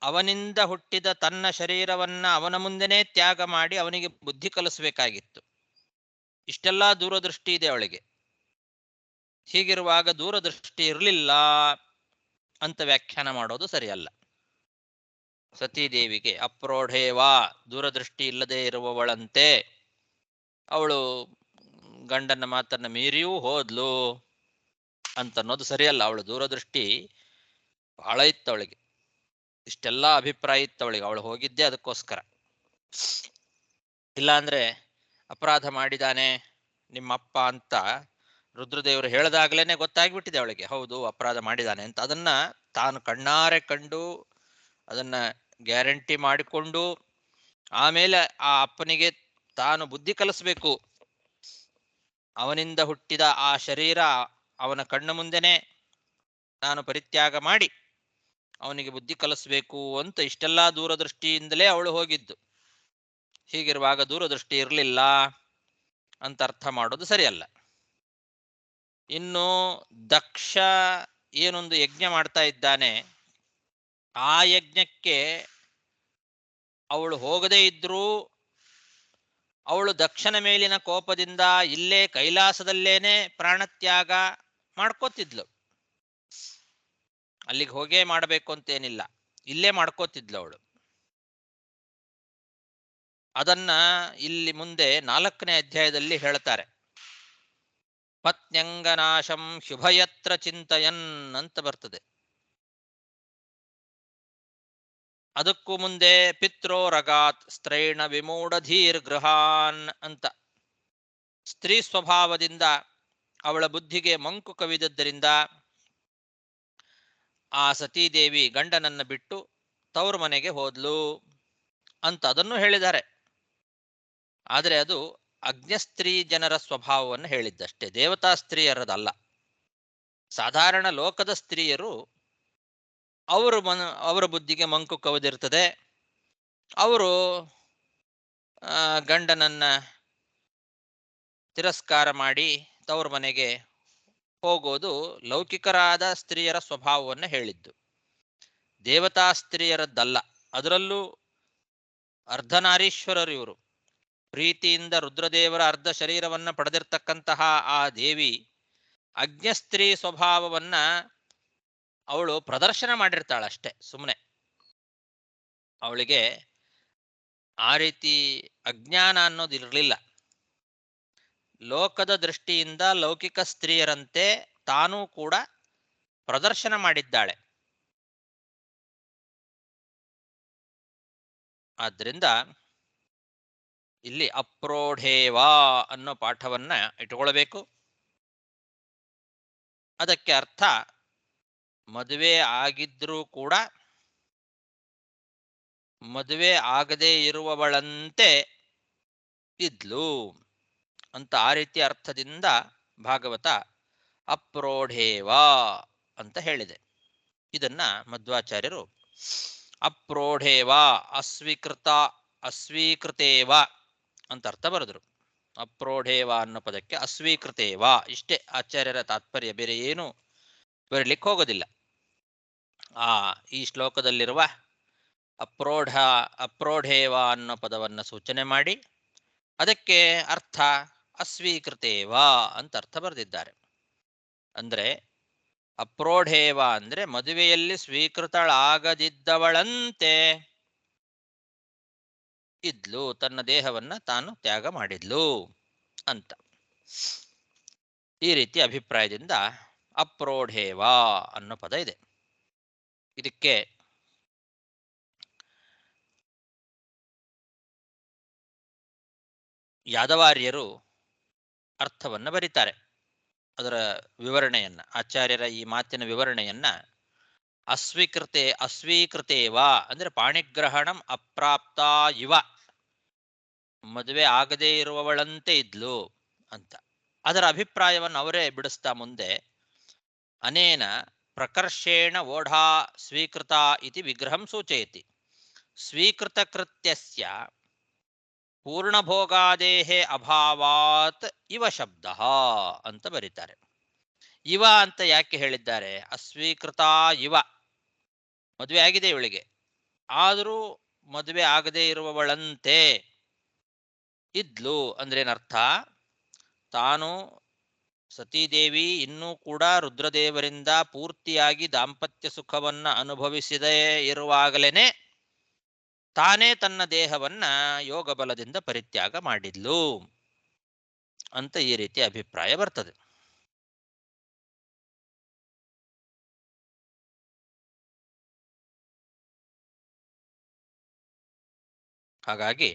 ಅವನಿಂದ ಹುಟ್ಟಿದ ತನ್ನ ಶರೀರವನ್ನ ಅವನ ಮುಂದೆನೇ ತ್ಯಾಗ ಮಾಡಿ ಅವನಿಗೆ ಬುದ್ಧಿ ಕಲಿಸಬೇಕಾಗಿತ್ತು. ಇಷ್ಟೆಲ್ಲ ದೂರದೃಷ್ಟಿ ಇದೆ ಅವಳಿಗೆ. ಹೀಗಿರುವಾಗ ದೂರದೃಷ್ಟಿ ಇರಲಿಲ್ಲ ಅಂತ ವ್ಯಾಖ್ಯಾನ ಮಾಡೋದು ಸರಿಯಲ್ಲ. ಸತೀದೇವಿಗೆ ಅಪ್ರೋಢೇವ, ದೂರದೃಷ್ಟಿ ಇಲ್ಲದೆ ಇರುವವಳಂತೆ, ಅವಳು ಗಂಡನ ಮಾತನ್ನ ಮೀರಿಯೂ ಹೋದ್ಲು ಅಂತನ್ನೋದು ಸರಿಯಲ್ಲ. ಅವಳು ದೂರದೃಷ್ಟಿ ಬಹಳ ಇತ್ತವಳಿಗೆ, ಇಷ್ಟೆಲ್ಲ ಅಭಿಪ್ರಾಯ ಇತ್ತವಳಿಗೆ. ಅವಳು ಹೋಗಿದ್ದೆ ಅದಕ್ಕೋಸ್ಕರ. ಇಲ್ಲಾಂದ್ರೆ ಅಪರಾಧ ಮಾಡಿದಾನೆ ನಿಮ್ಮಪ್ಪ ಅಂತ ರುದ್ರದೇವರು ಹೇಳಿದಾಗಲೇನೆ ಗೊತ್ತಾಗ್ಬಿಟ್ಟಿದೆ ಅವಳಿಗೆ, ಹೌದು ಅಪರಾಧ ಮಾಡಿದಾನೆ ಅಂತ. ಅದನ್ನ ತಾನು ಕಣ್ಣಾರೆ ಕಂಡು ಅದನ್ನ ಗ್ಯಾರಂಟಿ ಮಾಡಿಕೊಂಡು ಆಮೇಲೆ ಆ ಅಪ್ಪನಿಗೆ ತಾನು ಬುದ್ಧಿ ಕಲಿಸ್ಬೇಕು. ಅವನಿಂದ ಹುಟ್ಟಿದ ಆ ಶರೀರ ಅವನ ಕಣ್ಣ ಮುಂದೆನೆ ನಾನು ಪರಿತ್ಯಾಗ ಮಾಡಿ ಅವನಿಗೆ ಬುದ್ಧಿ ಕಲಿಸ್ಬೇಕು ಅಂತ ಇಷ್ಟೆಲ್ಲ ದೂರದೃಷ್ಟಿಯಿಂದಲೇ ಅವಳು ಹೋಗಿದ್ದು. ಹೀಗಿರುವಾಗ ದೂರದೃಷ್ಟಿ ಇರಲಿಲ್ಲ ಅಂತ ಅರ್ಥ ಮಾಡೋದು ಸರಿಯಲ್ಲ. ಇನ್ನು ದಕ್ಷ ಏನೊಂದು ಯಜ್ಞ ಮಾಡ್ತಾ ಇದ್ದಾನೆ, ಆ ಯಜ್ಞಕ್ಕೆ ಅವಳು ಹೋಗದೇ ಇದ್ರೂ ಅವಳು ದಕ್ಷನ ಮೇಲಿನ ಕೋಪದಿಂದ ಇಲ್ಲೇ ಕೈಲಾಸದಲ್ಲೇನೆ ಪ್ರಾಣತ್ಯಾಗ ಮಾಡ್ಕೋತಿದ್ಲು. ಅಲ್ಲಿಗೆ ಹೋಗೇ ಮಾಡಬೇಕು ಅಂತೇನಿಲ್ಲ, ಇಲ್ಲೇ ಮಾಡ್ಕೋತಿದ್ಲು ಅವಳು. ಅದನ್ನ ಇಲ್ಲಿ ಮುಂದೆ 4ನೇ ಅಧ್ಯಾಯದಲ್ಲಿ ಹೇಳ್ತಾರೆ. ಪತ್ನ್ಯಂಗನಾಶಂ ಶುಭಯತ್ರ ಚಿಂತಯನ್ ಅಂತ ಬರ್ತದೆ. ಅದಕ್ಕೂ ಮುಂದೆ ಪಿತ್ರೋ ರಗಾತ್ ಸ್ತ್ರೈಣ ವಿಮೂಢಧೀರ್ ಗೃಹಾನ್ ಅಂತ, ಸ್ತ್ರೀ ಸ್ವಭಾವದಿಂದ ಅವಳ ಬುದ್ಧಿಗೆ ಮಂಕು ಕವಿದದ್ದರಿಂದ ಆ ಸತೀದೇವಿ ಗಂಡನನ್ನ ಬಿಟ್ಟು ತವರು ಮನೆಗೆ ಹೋದ್ಲು ಅಂತ ಅದನ್ನು ಹೇಳಿದ್ದಾರೆ. ಆದರೆ ಅದು ಅಜ್ಞಸ್ತ್ರೀ ಜನರ ಸ್ವಭಾವವನ್ನು ಹೇಳಿದ್ದಷ್ಟೇ, ದೇವತಾ ಸ್ತ್ರೀಯರದಲ್ಲ. ಸಾಧಾರಣ ಲೋಕದ ಸ್ತ್ರೀಯರು ಅವರ ಬುದ್ಧಿಗೆ ಮಂಕು ಕವಿದಿರ್ತದೆ. ಅವರು ಗಂಡನನ್ನ ತಿರಸ್ಕಾರ ಮಾಡಿ ತವರು ಮನೆಗೆ ಹೋಗೋದು ಲೌಕಿಕರಾದ ಸ್ತ್ರೀಯರ ಸ್ವಭಾವವನ್ನು ಹೇಳಿದ್ದು, ದೇವತಾ ಸ್ತ್ರೀಯರದ್ದಲ್ಲ. ಅದರಲ್ಲೂ ಅರ್ಧನಾರೀಶ್ವರರು ಇವರು. ಪ್ರೀತಿಯಿಂದ ರುದ್ರದೇವರ ಅರ್ಧ ಶರೀರವನ್ನ ಪಡೆದಿರ್ತಕ್ಕಂತಹ ಆ ದೇವಿ ಅಜ್ಞಸ್ತ್ರೀ ಸ್ವಭಾವವನ್ನ ಅವಳು ಪ್ರದರ್ಶನ ಮಾಡಿರ್ತಾಳಷ್ಟೆ, ಸುಮ್ಮನೆ. ಅವಳಿಗೆ ಆ ರೀತಿ ಅಜ್ಞಾನ ಅನ್ನೋದು ಇರಲಿಲ್ಲ. ಲೋಕದ ದೃಷ್ಟಿಯಿಂದ ಲೌಕಿಕ ಸ್ತ್ರೀಯರಂತೆ ತಾನೂ ಕೂಡ ಪ್ರದರ್ಶನ ಮಾಡಿದ್ದಾಳೆ. ಆದ್ದರಿಂದ ಇಲ್ಲಿ ಅಪ್ರೋಢೇವಾ ಅನ್ನೋ ಪಾಠವನ್ನ ಇಟ್ಕೊಳ್ಬೇಕು. ಅದಕ್ಕೆ ಅರ್ಥ ಮದುವೆ ಆಗಿದ್ರೂ ಕೂಡ ಮದುವೆ ಆಗದೇ ಇರುವವಳಂತೆ ಇದ್ಲು ಅಂತ, ಆ ರೀತಿ ಅರ್ಥದಿಂದ ಭಾಗವತ ಅಪ್ರೋಢೇವಾ ಅಂತ ಹೇಳಿದೆ. ಇದನ್ನ ಮಧ್ವಾಚಾರ್ಯರು ಅಪ್ರೋಢೇವಾ ಅಸ್ವೀಕೃತೇವ ಅಂತ ಅರ್ಥ ಬರೆದರು. ಅಪ್ರೋಢೇವ ಅನ್ನೋ ಪದಕ್ಕೆ ಅಸ್ವೀಕೃತೇವ ಇಷ್ಟೇ ಆಚಾರ್ಯರ ತಾತ್ಪರ್ಯ, ಬೇರೆ ಏನು ಬರಲಿಕ್ಕೆ ಹೋಗೋದಿಲ್ಲ. ಈ ಶ್ಲೋಕದಲ್ಲಿರುವ ಅಪ್ರೋಢೇವ ಅನ್ನೋ ಪದವನ್ನು ಸೂಚನೆ ಮಾಡಿ ಅದಕ್ಕೆ ಅರ್ಥ ಅಸ್ವೀಕೃತೇವ ಅಂತ ಅರ್ಥ ಬರೆದಿದ್ದಾರೆ. ಅಂದ್ರೆ ಅಪ್ರೋಢೇವ ಅಂದ್ರೆ ಮದುವೆಯಲ್ಲಿ ಸ್ವೀಕೃತಳಾಗದಿದ್ದವಳಂತೆ ಇದ್ಲು, ತನ್ನ ದೇಹವನ್ನ ತಾನು ತ್ಯಾಗ ಮಾಡಿದ್ಲು ಅಂತ. ಈ ರೀತಿ ಅಭಿಪ್ರಾಯದಿಂದ ಅಪ್ರೋಢೇವ ಅನ್ನೋ ಪದ ಇದೆ. ಇದಕ್ಕೆ ಯಾದವಾರ್ಯರು ಅರ್ಥವನ್ನ ಬರೀತಾರೆ. ಅದರ ವಿವರಣೆಯನ್ನ, ಆಚಾರ್ಯರ ಈ ಮಾತಿನ ವಿವರಣೆಯನ್ನ ಅಸ್ವೀಕೃತೇವ ಅಂದ್ರೆ ಪಾಣಿಗ್ರಹಣಂ ಅಪ್ರಾಪ್ತ ಇವ, ಮದುವೆ ಆಗದೇ ಇರುವವಳಂತೆ ಇದ್ಲು ಅಂತ. ಅದರ ಅಭಿಪ್ರಾಯವನ್ನು ಅವರೇ ಬಿಡಿಸ್ತಾ ಮುಂದೆ, ಅನೇನ ಪ್ರಕರ್ಷೇಣ ಓಢಾ ಸ್ವೀಕೃತ ಇತಿ ವಿಗ್ರಹಂ ಸೂಚಯತಿ, ಸ್ವೀಕೃತ ಕೃತ್ಯಸ್ಯ ಪೂರ್ಣಭೋಗಾದೇಹೇ ಅಭಾವಾತ್ ಇವ ಶಬ್ದ ಅಂತ ಬರೀತಾರೆ. ಇವ ಅಂತ ಯಾಕೆ ಹೇಳಿದ್ದಾರೆ? ಅಸ್ವೀಕೃತ ಇವ, ಮದುವೆ ಆಗಿದೆ ಇವಳಿಗೆ, ಆದರೂ ಮದುವೆ ಆಗದೇ ಇರುವವಳಂತೆ ಇದ್ಲು ಅಂದ್ರೇನರ್ಥ? ತಾನು ಸತೀದೇವಿ ಇನ್ನೂ ಕೂಡ ರುದ್ರದೇವರಿಂದ ಪೂರ್ತಿಯಾಗಿ ದಾಂಪತ್ಯ ಸುಖವನ್ನ ಅನುಭವಿಸದೇ ಇರುವಾಗಲೇನೆ ತಾನೇ ತನ್ನ ದೇಹವನ್ನ ಯೋಗ ಬಲದಿಂದ ಪರಿತ್ಯಾಗ ಮಾಡಿದ್ಲು ಅಂತ ಈ ರೀತಿ ಅಭಿಪ್ರಾಯ ಬರ್ತದೆ. ಹಾಗಾಗಿ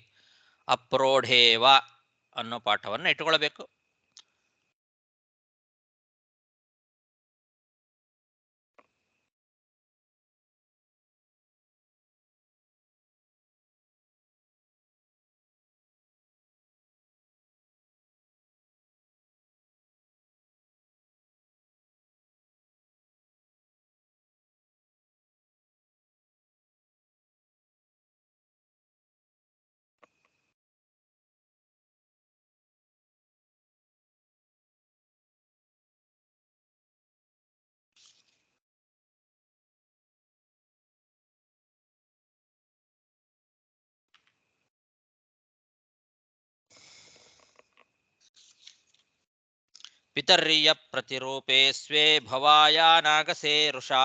ಅಪ್ರೋಢೇವ ಅನ್ನೋ ಪಾಠವನ್ನು ಇಟ್ಟುಕೊಳ್ಬೇಕು. ಪಿತರ್ಯ ಪ್ರತಿರೂಪೇ ಸ್ವೇ ಭವಾಯ ನಾಗಸೇ ಋಷಾ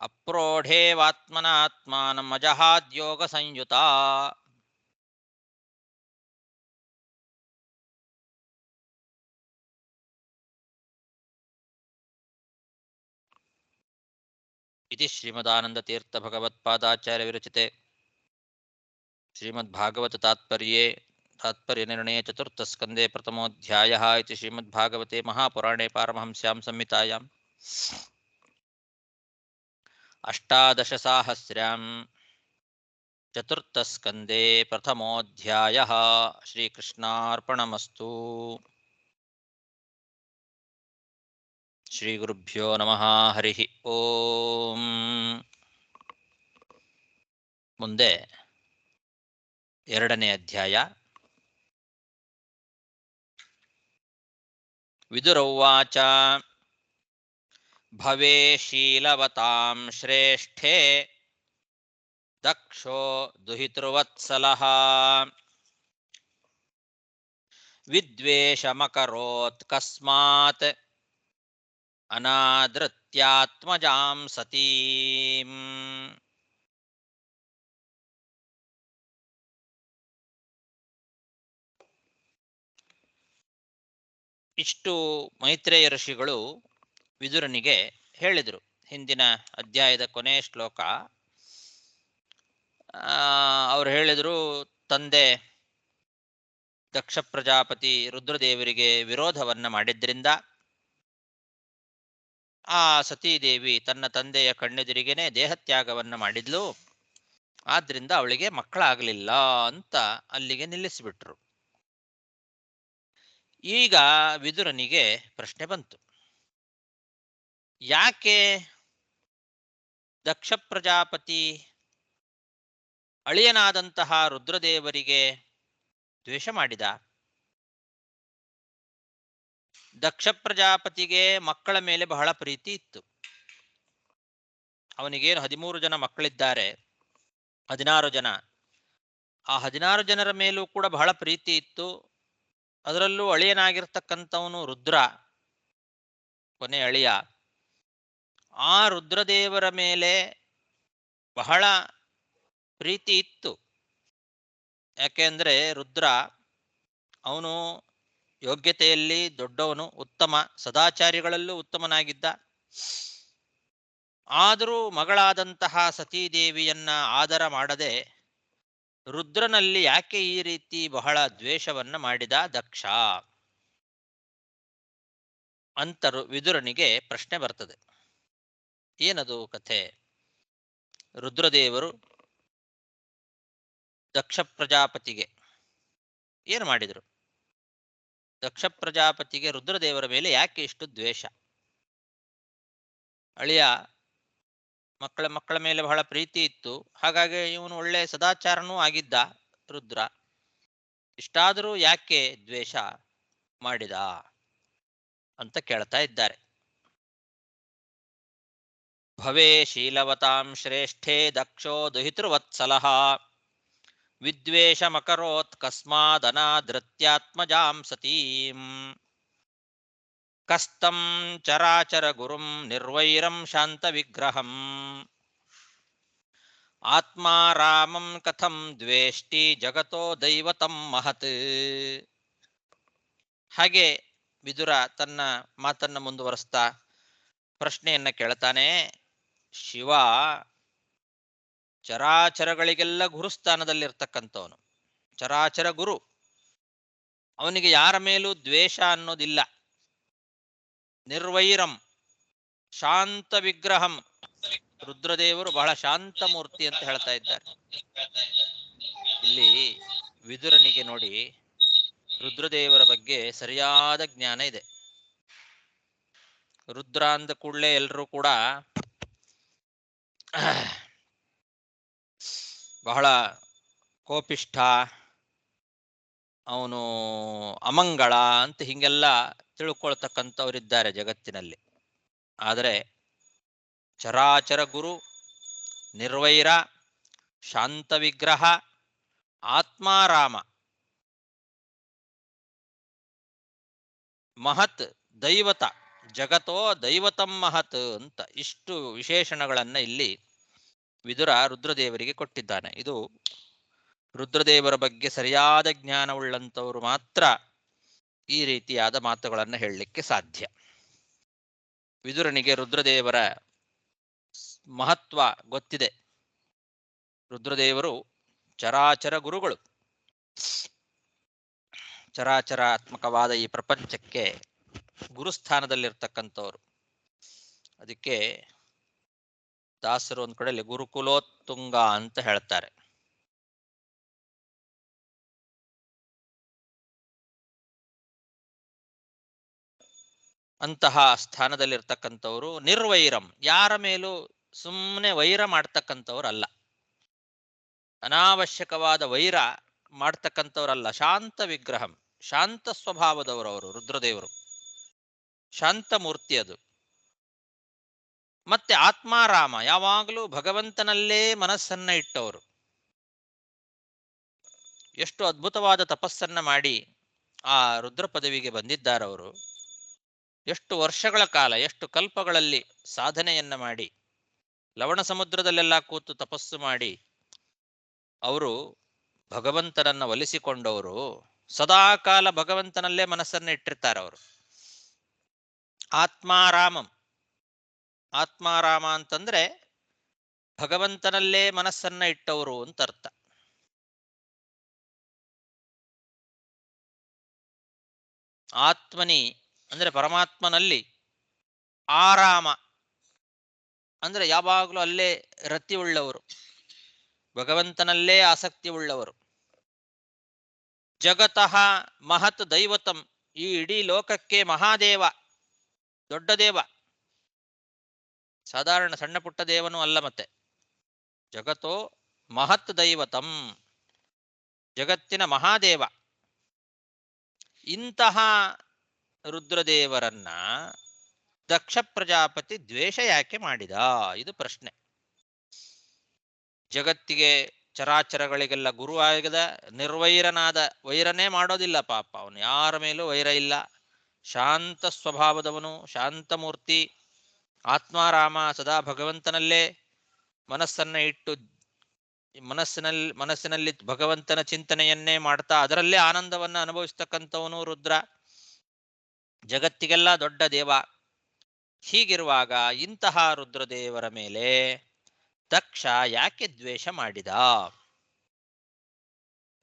ಅಪ್ರೋಢೇವಾತ್ಮನಾತ್ಮಾನಂ ಅಜಹಾದ್ಯೋಗ ಸಂಯುತ. इति श्रीमदानन्दतीर्थभगवत्पादाचार्य विरचिते श्रीमद्भागवत तात्पर्यनिर्णये चतुर्थस्कन्धे प्रथमोऽध्यायः इति श्रीमद्भागवते महापुराणे पारमहंस्यां संहितायां अष्टादशसाहस्र्यां चतुर्थस्कन्धे प्रथमोऽध्यायः. श्रीकृष्णार्पणमस्तु. श्रीगुरुभ्यो नमः. हरिः ಓಂ. ಮುಂದೆ ಎರಡನೇ ಅಧ್ಯಾಯ. ವಿದುರೌವಾಚ ಭವೇ ಶೀಲವತಾಂ ಶ್ರೇಷ್ಠೇ ದಕ್ಷೋ ದುಹಿತೃವತ್ಸಲಃ ವಿದ್ವೇಷಮಕರೋತ್ ಕಸ್ಮಾತ್ ಅನಾದೃತ್ಯಾತ್ಮಜಾಂ ಸತೀಂ. ಇಷ್ಟು ಮೈತ್ರೇಯ ಋಷಿಗಳು ವಿದುರನಿಗೆ ಹೇಳಿದರು. ಹಿಂದಿನ ಅಧ್ಯಾಯದ ಕೊನೆಯ ಶ್ಲೋಕ ಅವರು ಹೇಳಿದರು, ತಂದೆ ದಕ್ಷ ಪ್ರಜಾಪತಿ ರುದ್ರದೇವರಿಗೆ ವಿರೋಧವನ್ನ ಮಾಡಿದ್ರಿಂದ ಆ ಸತೀದೇವಿ ತನ್ನ ತಂದೆಯ ಕಣ್ಣೆದುರಿಗೇನೆ ದೇಹತ್ಯಾಗವನ್ನ ಮಾಡಿದ್ಲು. ಆದ್ರಿಂದ ಅವಳಿಗೆ ಮಕ್ಕಳಾಗಲಿಲ್ಲ ಅಂತ ಅಲ್ಲಿಗೆ ನಿಲ್ಲಿಸಿಬಿಟ್ರು. ಈಗ ವಿದುರನಿಗೆ ಪ್ರಶ್ನೆ ಬಂತು, ಯಾಕೆ ದಕ್ಷ ಪ್ರಜಾಪತಿ ಅಳಿಯನಾದಂತಹ ರುದ್ರದೇವರಿಗೆ ದ್ವೇಷ ಮಾಡಿದ? ದಕ್ಷ ಪ್ರಜಾಪತಿಗೆ ಮಕ್ಕಳ ಮೇಲೆ ಬಹಳ ಪ್ರೀತಿ ಇತ್ತು. ಅವನಿಗೇನು 13 ಜನ ಮಕ್ಕಳಿದ್ದಾರೆ, 16 ಜನ. ಆ 16 ಜನರ ಮೇಲೂ ಕೂಡ ಬಹಳ ಪ್ರೀತಿ ಇತ್ತು. ಅದರಲ್ಲೂ ಅಳಿಯನಾಗಿರ್ತಕ್ಕಂಥವನು ರುದ್ರ, ಕೊನೆ ಅಳಿಯ. ಆ ರುದ್ರದೇವರ ಮೇಲೆ ಬಹಳ ಪ್ರೀತಿ ಇತ್ತು. ಯಾಕೆಂದ್ರೆ ರುದ್ರ ಅವನು ಯೋಗ್ಯತೆಯಲ್ಲಿ ದೊಡ್ಡವನು, ಉತ್ತಮ, ಸದಾಚಾರಿಗಳಲ್ಲೂ ಉತ್ತಮನಾಗಿದ್ದ. ಆದರೂ ಮಗಳಾದಂತಹ ಸತೀದೇವಿಯನ್ನ ಆದರ ಮಾಡದೆ ರುದ್ರನಲ್ಲಿ ಯಾಕೆ ಈ ರೀತಿ ಬಹಳ ದ್ವೇಷವನ್ನ ಮಾಡಿದ ದಕ್ಷ ಅಂತ ವಿದುರನಿಗೆ ಪ್ರಶ್ನೆ ಬರ್ತದೆ. ಏನದು ಕಥೆ? ರುದ್ರದೇವರು ದಕ್ಷ ಪ್ರಜಾಪತಿಗೆ ಏನು ಮಾಡಿದರು? ದಕ್ಷ ಪ್ರಜಾಪತಿಗೆ ರುದ್ರದೇವರ ಮೇಲೆ ಯಾಕೆ ಇಷ್ಟು ದ್ವೇಷ? ಅಳಿಯ ಮಕ್ಕಳ ಮೇಲೆ ಬಹಳ ಪ್ರೀತಿ ಇತ್ತು. ಹಾಗಾಗಿ ಇವನು ಒಳ್ಳೆ ಸದಾಚಾರನೂ ಆಗಿದ್ದ ರುದ್ರ. ಇಷ್ಟಾದರೂ ಯಾಕೆ ದ್ವೇಷ ಮಾಡಿದ ಅಂತ ಕೇಳ್ತಾ ಇದ್ದಾರೆ. ಭವೇ ಶೀಲವತಾಂ ಶ್ರೇಷ್ಠೇ ದಕ್ಷೋ ದುಹಿತೃವತ್ಸಲಃ ವಿದ್ವೇಷಮಕರೋತ್ ಕಸ್ಮಾದನಾದೃತ್ಯಾತ್ಮಜಾಂ ಸತೀಂ ಕಸ್ತಂ ಚರಾಚರ ಗುರುಂ ನಿರ್ವೈರಂ ಶಾಂತ ವಿಗ್ರಹಂ ಆತ್ಮಾ ರಾಮಂ ಕಥಂ ದ್ವೇಷ್ಟಿ ಜಗತೋ ದೈವತಂ ಮಹತ್. ಹಾಗೆ ವಿದುರ ತನ್ನ ಮಾತನ್ನ ಮುಂದುವರಿಸ್ತಾ ಪ್ರಶ್ನೆಯನ್ನ ಕೇಳ್ತಾನೆ. ಶಿವ ಚರಾಚರಗಳಿಗೆಲ್ಲ ಗುರುಸ್ಥಾನದಲ್ಲಿರ್ತಕ್ಕಂಥವನು, ಚರಾಚರ ಗುರು. ಅವನಿಗೆ ಯಾರ ಮೇಲೂ ದ್ವೇಷ ಅನ್ನೋದಿಲ್ಲ. ನಿರ್ವೈರಂ ಶಾಂತ ವಿಗ್ರಹಂ. ರುದ್ರದೇವರು ಬಹಳ ಶಾಂತ ಮೂರ್ತಿ ಅಂತ ಹೇಳ್ತಾ ಇದ್ದಾರೆ. ಇಲ್ಲಿ ವಿದುರನಿಗೆ ನೋಡಿ ರುದ್ರದೇವರ ಬಗ್ಗೆ ಸರಿಯಾದ ಜ್ಞಾನ ಇದೆ. ರುದ್ರ ಅಂದ ಕೂಡಲೇ ಎಲ್ಲರೂ ಕೂಡ ಬಹಳ ಕೋಪಿಷ್ಠ, ಅವನು ಅಮಂಗಳ ಅಂತ ಹಿಂಗೆಲ್ಲ ತಿಳ್ಕೊಳ್ತಕ್ಕಂಥವರಿದ್ದಾರೆ ಜಗತ್ತಿನಲ್ಲಿ. ಆದರೆ ಚರಾಚರ ಗುರು, ನಿರ್ವೈರ, ಶಾಂತ ವಿಗ್ರಹ, ಆತ್ಮಾರಾಮ, ಮಹತ್, ದೈವತ, ಜಗತೋ ದೈವತಂ ಮಹತ್ ಅಂತ ಇಷ್ಟು ವಿಶೇಷಣಗಳನ್ನ ಇಲ್ಲಿ ವಿದುರ ರುದ್ರದೇವರಿಗೆ ಕೊಟ್ಟಿದ್ದಾನೆ. ಇದು ರುದ್ರದೇವರ ಬಗ್ಗೆ ಸರಿಯಾದ ಜ್ಞಾನವುಳ್ಳಂಥವರು ಮಾತ್ರ ಈ ರೀತಿಯಾದ ಮಾತುಗಳನ್ನು ಹೇಳಲಿಕ್ಕೆ ಸಾಧ್ಯ. ವಿದುರನಿಗೆ ರುದ್ರದೇವರ ಮಹತ್ವ ಗೊತ್ತಿದೆ. ರುದ್ರದೇವರು ಚರಾಚರ ಗುರುಗಳು. ಚರಾಚರಾತ್ಮಕವಾದ ಈ ಪ್ರಪಂಚಕ್ಕೆ ಗುರುಸ್ಥಾನದಲ್ಲಿರ್ತಕ್ಕಂಥವ್ರು. ಅದಕ್ಕೆ ದಾಸರು ಒಂದ್ ಕಡೆಯಲ್ಲಿ ಗುರುಕುಲೋತ್ತುಂಗ ಅಂತ ಹೇಳ್ತಾರೆ. ಅಂತಹ ಸ್ಥಾನದಲ್ಲಿರ್ತಕ್ಕಂಥವ್ರು ನಿರ್ವೈರಂ, ಯಾರ ಮೇಲೂ ಸುಮ್ಮನೆ ವೈರ ಮಾಡ್ತಕ್ಕಂಥವ್ರಲ್ಲ, ಅನಾವಶ್ಯಕವಾದ ವೈರ ಮಾಡ್ತಕ್ಕಂಥವ್ರಲ್ಲ. ಶಾಂತ ವಿಗ್ರಹಂ, ಶಾಂತ ಸ್ವಭಾವದವರವರು ರುದ್ರದೇವರು, ಶಾಂತ ಮೂರ್ತಿ ಅದು. ಮತ್ತೆ ಆತ್ಮಾರಾಮ, ಯಾವಾಗಲೂ ಭಗವಂತನಲ್ಲೇ ಮನಸ್ಸನ್ನ ಇಟ್ಟವರು. ಎಷ್ಟು ಅದ್ಭುತವಾದ ತಪಸ್ಸನ್ನ ಮಾಡಿ ಆ ರುದ್ರ ಪದವಿಗೆ ಬಂದಿದ್ದಾರವರು. ಎಷ್ಟು ವರ್ಷಗಳ ಕಾಲ, ಎಷ್ಟು ಕಲ್ಪಗಳಲ್ಲಿ ಸಾಧನೆಯನ್ನ ಮಾಡಿ ಲವಣ ಸಮುದ್ರದಲ್ಲೆಲ್ಲ ಕೂತು ತಪಸ್ಸು ಮಾಡಿ ಅವರು ಭಗವಂತನನ್ನ ಒಲಿಸಿಕೊಂಡವರು. ಸದಾಕಾಲ ಭಗವಂತನಲ್ಲೇ ಮನಸ್ಸನ್ನ ಇಟ್ಟಿರ್ತಾರೆ ಅವರು. ಆತ್ಮಾರಾಮಂ, ಆತ್ಮಾರಾಮ ಅಂತಂದ್ರೆ ಭಗವಂತನಲ್ಲೇ ಮನಸ್ಸನ್ನ ಇಟ್ಟವರು ಅಂತ ಅರ್ಥ. ಆತ್ಮನಿ ಅಂದ್ರೆ ಪರಮಾತ್ಮನಲ್ಲಿ, ಆರಾಮ ಅಂದ್ರೆ ಯಾವಾಗಲೂ ಅಲ್ಲೇ ರತಿ ಉಳ್ಳವರು, ಭಗವಂತನಲ್ಲೇ ಆಸಕ್ತಿ ಉಳ್ಳವರು. ಜಗತಃ ಮಹತ್ ದೈವತಂ, ಈ ಇಡೀ ಲೋಕಕ್ಕೆ ಮಹಾದೇವ, ದೊಡ್ಡ ದೇವ, ಸಾಧಾರಣ ಸಣ್ಣ ಪುಟ್ಟ ದೇವನೂ ಅಲ್ಲ. ಮತ್ತೆ ಜಗತೋ ಮಹತ್ ದೈವತಂ, ಜಗತ್ತಿನ ಮಹಾದೇವ. ಇಂತಹ ರುದ್ರದೇವರನ್ನ ದಕ್ಷ ಪ್ರಜಾಪತಿ ದ್ವೇಷ ಯಾಕೆ ಮಾಡಿದ? ಇದು ಪ್ರಶ್ನೆ. ಜಗತ್ತಿಗೆ ಚರಾಚರಗಳಿಗೆಲ್ಲ ಗುರುವಾಗದ ನಿರ್ವೈರನಾದ, ವೈರನೇ ಮಾಡೋದಿಲ್ಲ ಪಾಪ ಅವನು, ಯಾರ ಮೇಲೂ ವೈರ ಇಲ್ಲ, ಶಾಂತ ಸ್ವಭಾವದವನು, ಶಾಂತ ಮೂರ್ತಿ, ಆತ್ಮಾರಾಮ, ಸದಾ ಭಗವಂತನಲ್ಲೇ ಮನಸ್ಸನ್ನ ಇಟ್ಟು ಮನಸ್ಸಿನಲ್ಲಿ ಭಗವಂತನ ಚಿಂತನೆಯನ್ನೇ ಮಾಡ್ತಾ ಅದರಲ್ಲೇ ಆನಂದವನ್ನ ಅನುಭವಿಸ್ತಕ್ಕಂಥವನು ರುದ್ರ, ಜಗತ್ತಿಗೆಲ್ಲ ದೊಡ್ಡ ದೇವ. ಹೀಗಿರುವಾಗ ಇಂತಹ ರುದ್ರದೇವರ ಮೇಲೆ ದಕ್ಷ ಯಾಕೆ ದ್ವೇಷ ಮಾಡಿದ?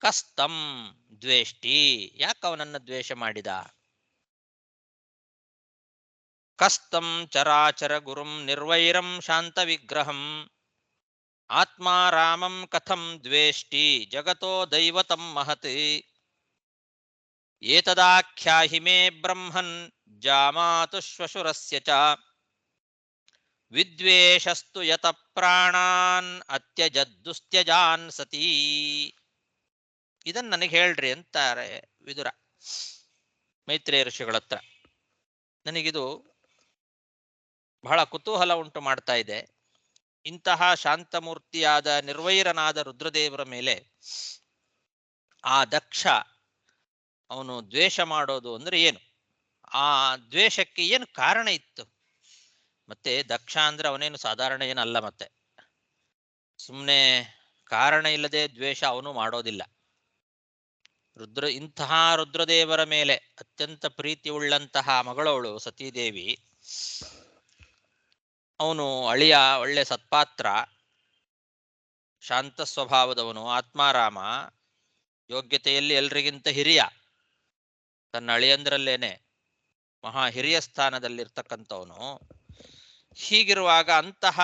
ಕಸ್ತಂ ದ್ವೇಷ್ಟಿ, ಯಾಕೆ ಅವನನ್ನ ದ್ವೇಷ ಮಾಡಿದ? ಕಸ್ತಂ ಚರಾಚರ ಗುರುಂ ನಿರ್ವೈರಂ ಶಾಂತ ವಿಗ್ರಹಂ ಆತ್ಮಾರಾಮಂ ಕಥಂ ದ್ವೇಷ್ಟಿ ಜಗತೋ ದೈವತಂ ಮಹತ್. ಏತದಾಖ್ಯಾಹಿ ಮೇ ಬ್ರಹ್ಮನ್ ಜಾಮಾತು ಶ್ವಶುರಸ್ಯ ಚ ವಿದ್ವೇಷಸ್ತು ಯತ ಪ್ರಾಣಾನ್ ಅತ್ಯಜದ್ದುಸ್ತ್ಯಜಾನ್ ಸತಿ. ಇದನ್ನ ನನಗೆ ಹೇಳ್ರಿ ಅಂತಾರೆ ವಿದುರ ಮೈತ್ರೇಯ ಋಷಿಗಳ ಹತ್ರ. ನನಗಿದು ಬಹಳ ಕುತೂಹಲ ಉಂಟು ಮಾಡ್ತಾ ಇದೆ. ಇಂತಹ ಶಾಂತಮೂರ್ತಿಯಾದ ನಿರ್ವೈರನಾದ ರುದ್ರದೇವರ ಮೇಲೆ ಆ ದಕ್ಷ ಅವನು ದ್ವೇಷ ಮಾಡೋದು ಅಂದ್ರೆ ಏನು? ಆ ದ್ವೇಷಕ್ಕೆ ಏನು ಕಾರಣ ಇತ್ತು? ಮತ್ತೆ ದಕ್ಷ ಅಂದ್ರೆ ಅವನೇನು ಸಾಧಾರಣ ಏನಲ್ಲ. ಮತ್ತೆ ಸುಮ್ಮನೆ ಕಾರಣ ಇಲ್ಲದೆ ದ್ವೇಷ ಅವನು ಮಾಡೋದಿಲ್ಲ. ಇಂತಹ ರುದ್ರದೇವರ ಮೇಲೆ ಅತ್ಯಂತ ಪ್ರೀತಿ ಉಳ್ಳಂತಹ ಮಗಳವಳು ಸತೀದೇವಿ. ಅವನು ಅಳಿಯ ಒಳ್ಳೆ ಸತ್ಪಾತ್ರ, ಶಾಂತ ಸ್ವಭಾವದವನು, ಆತ್ಮಾರಾಮ, ಯೋಗ್ಯತೆಯಲ್ಲಿ ಎಲ್ರಿಗಿಂತ ಹಿರಿಯ, ತನ್ನ ಅಳಿಯಂದ್ರಲ್ಲೇನೆ ಮಹಾ ಹಿರಿಯ ಸ್ಥಾನದಲ್ಲಿರ್ತಕ್ಕಂಥವನು. ಹೀಗಿರುವಾಗ ಅಂತಹ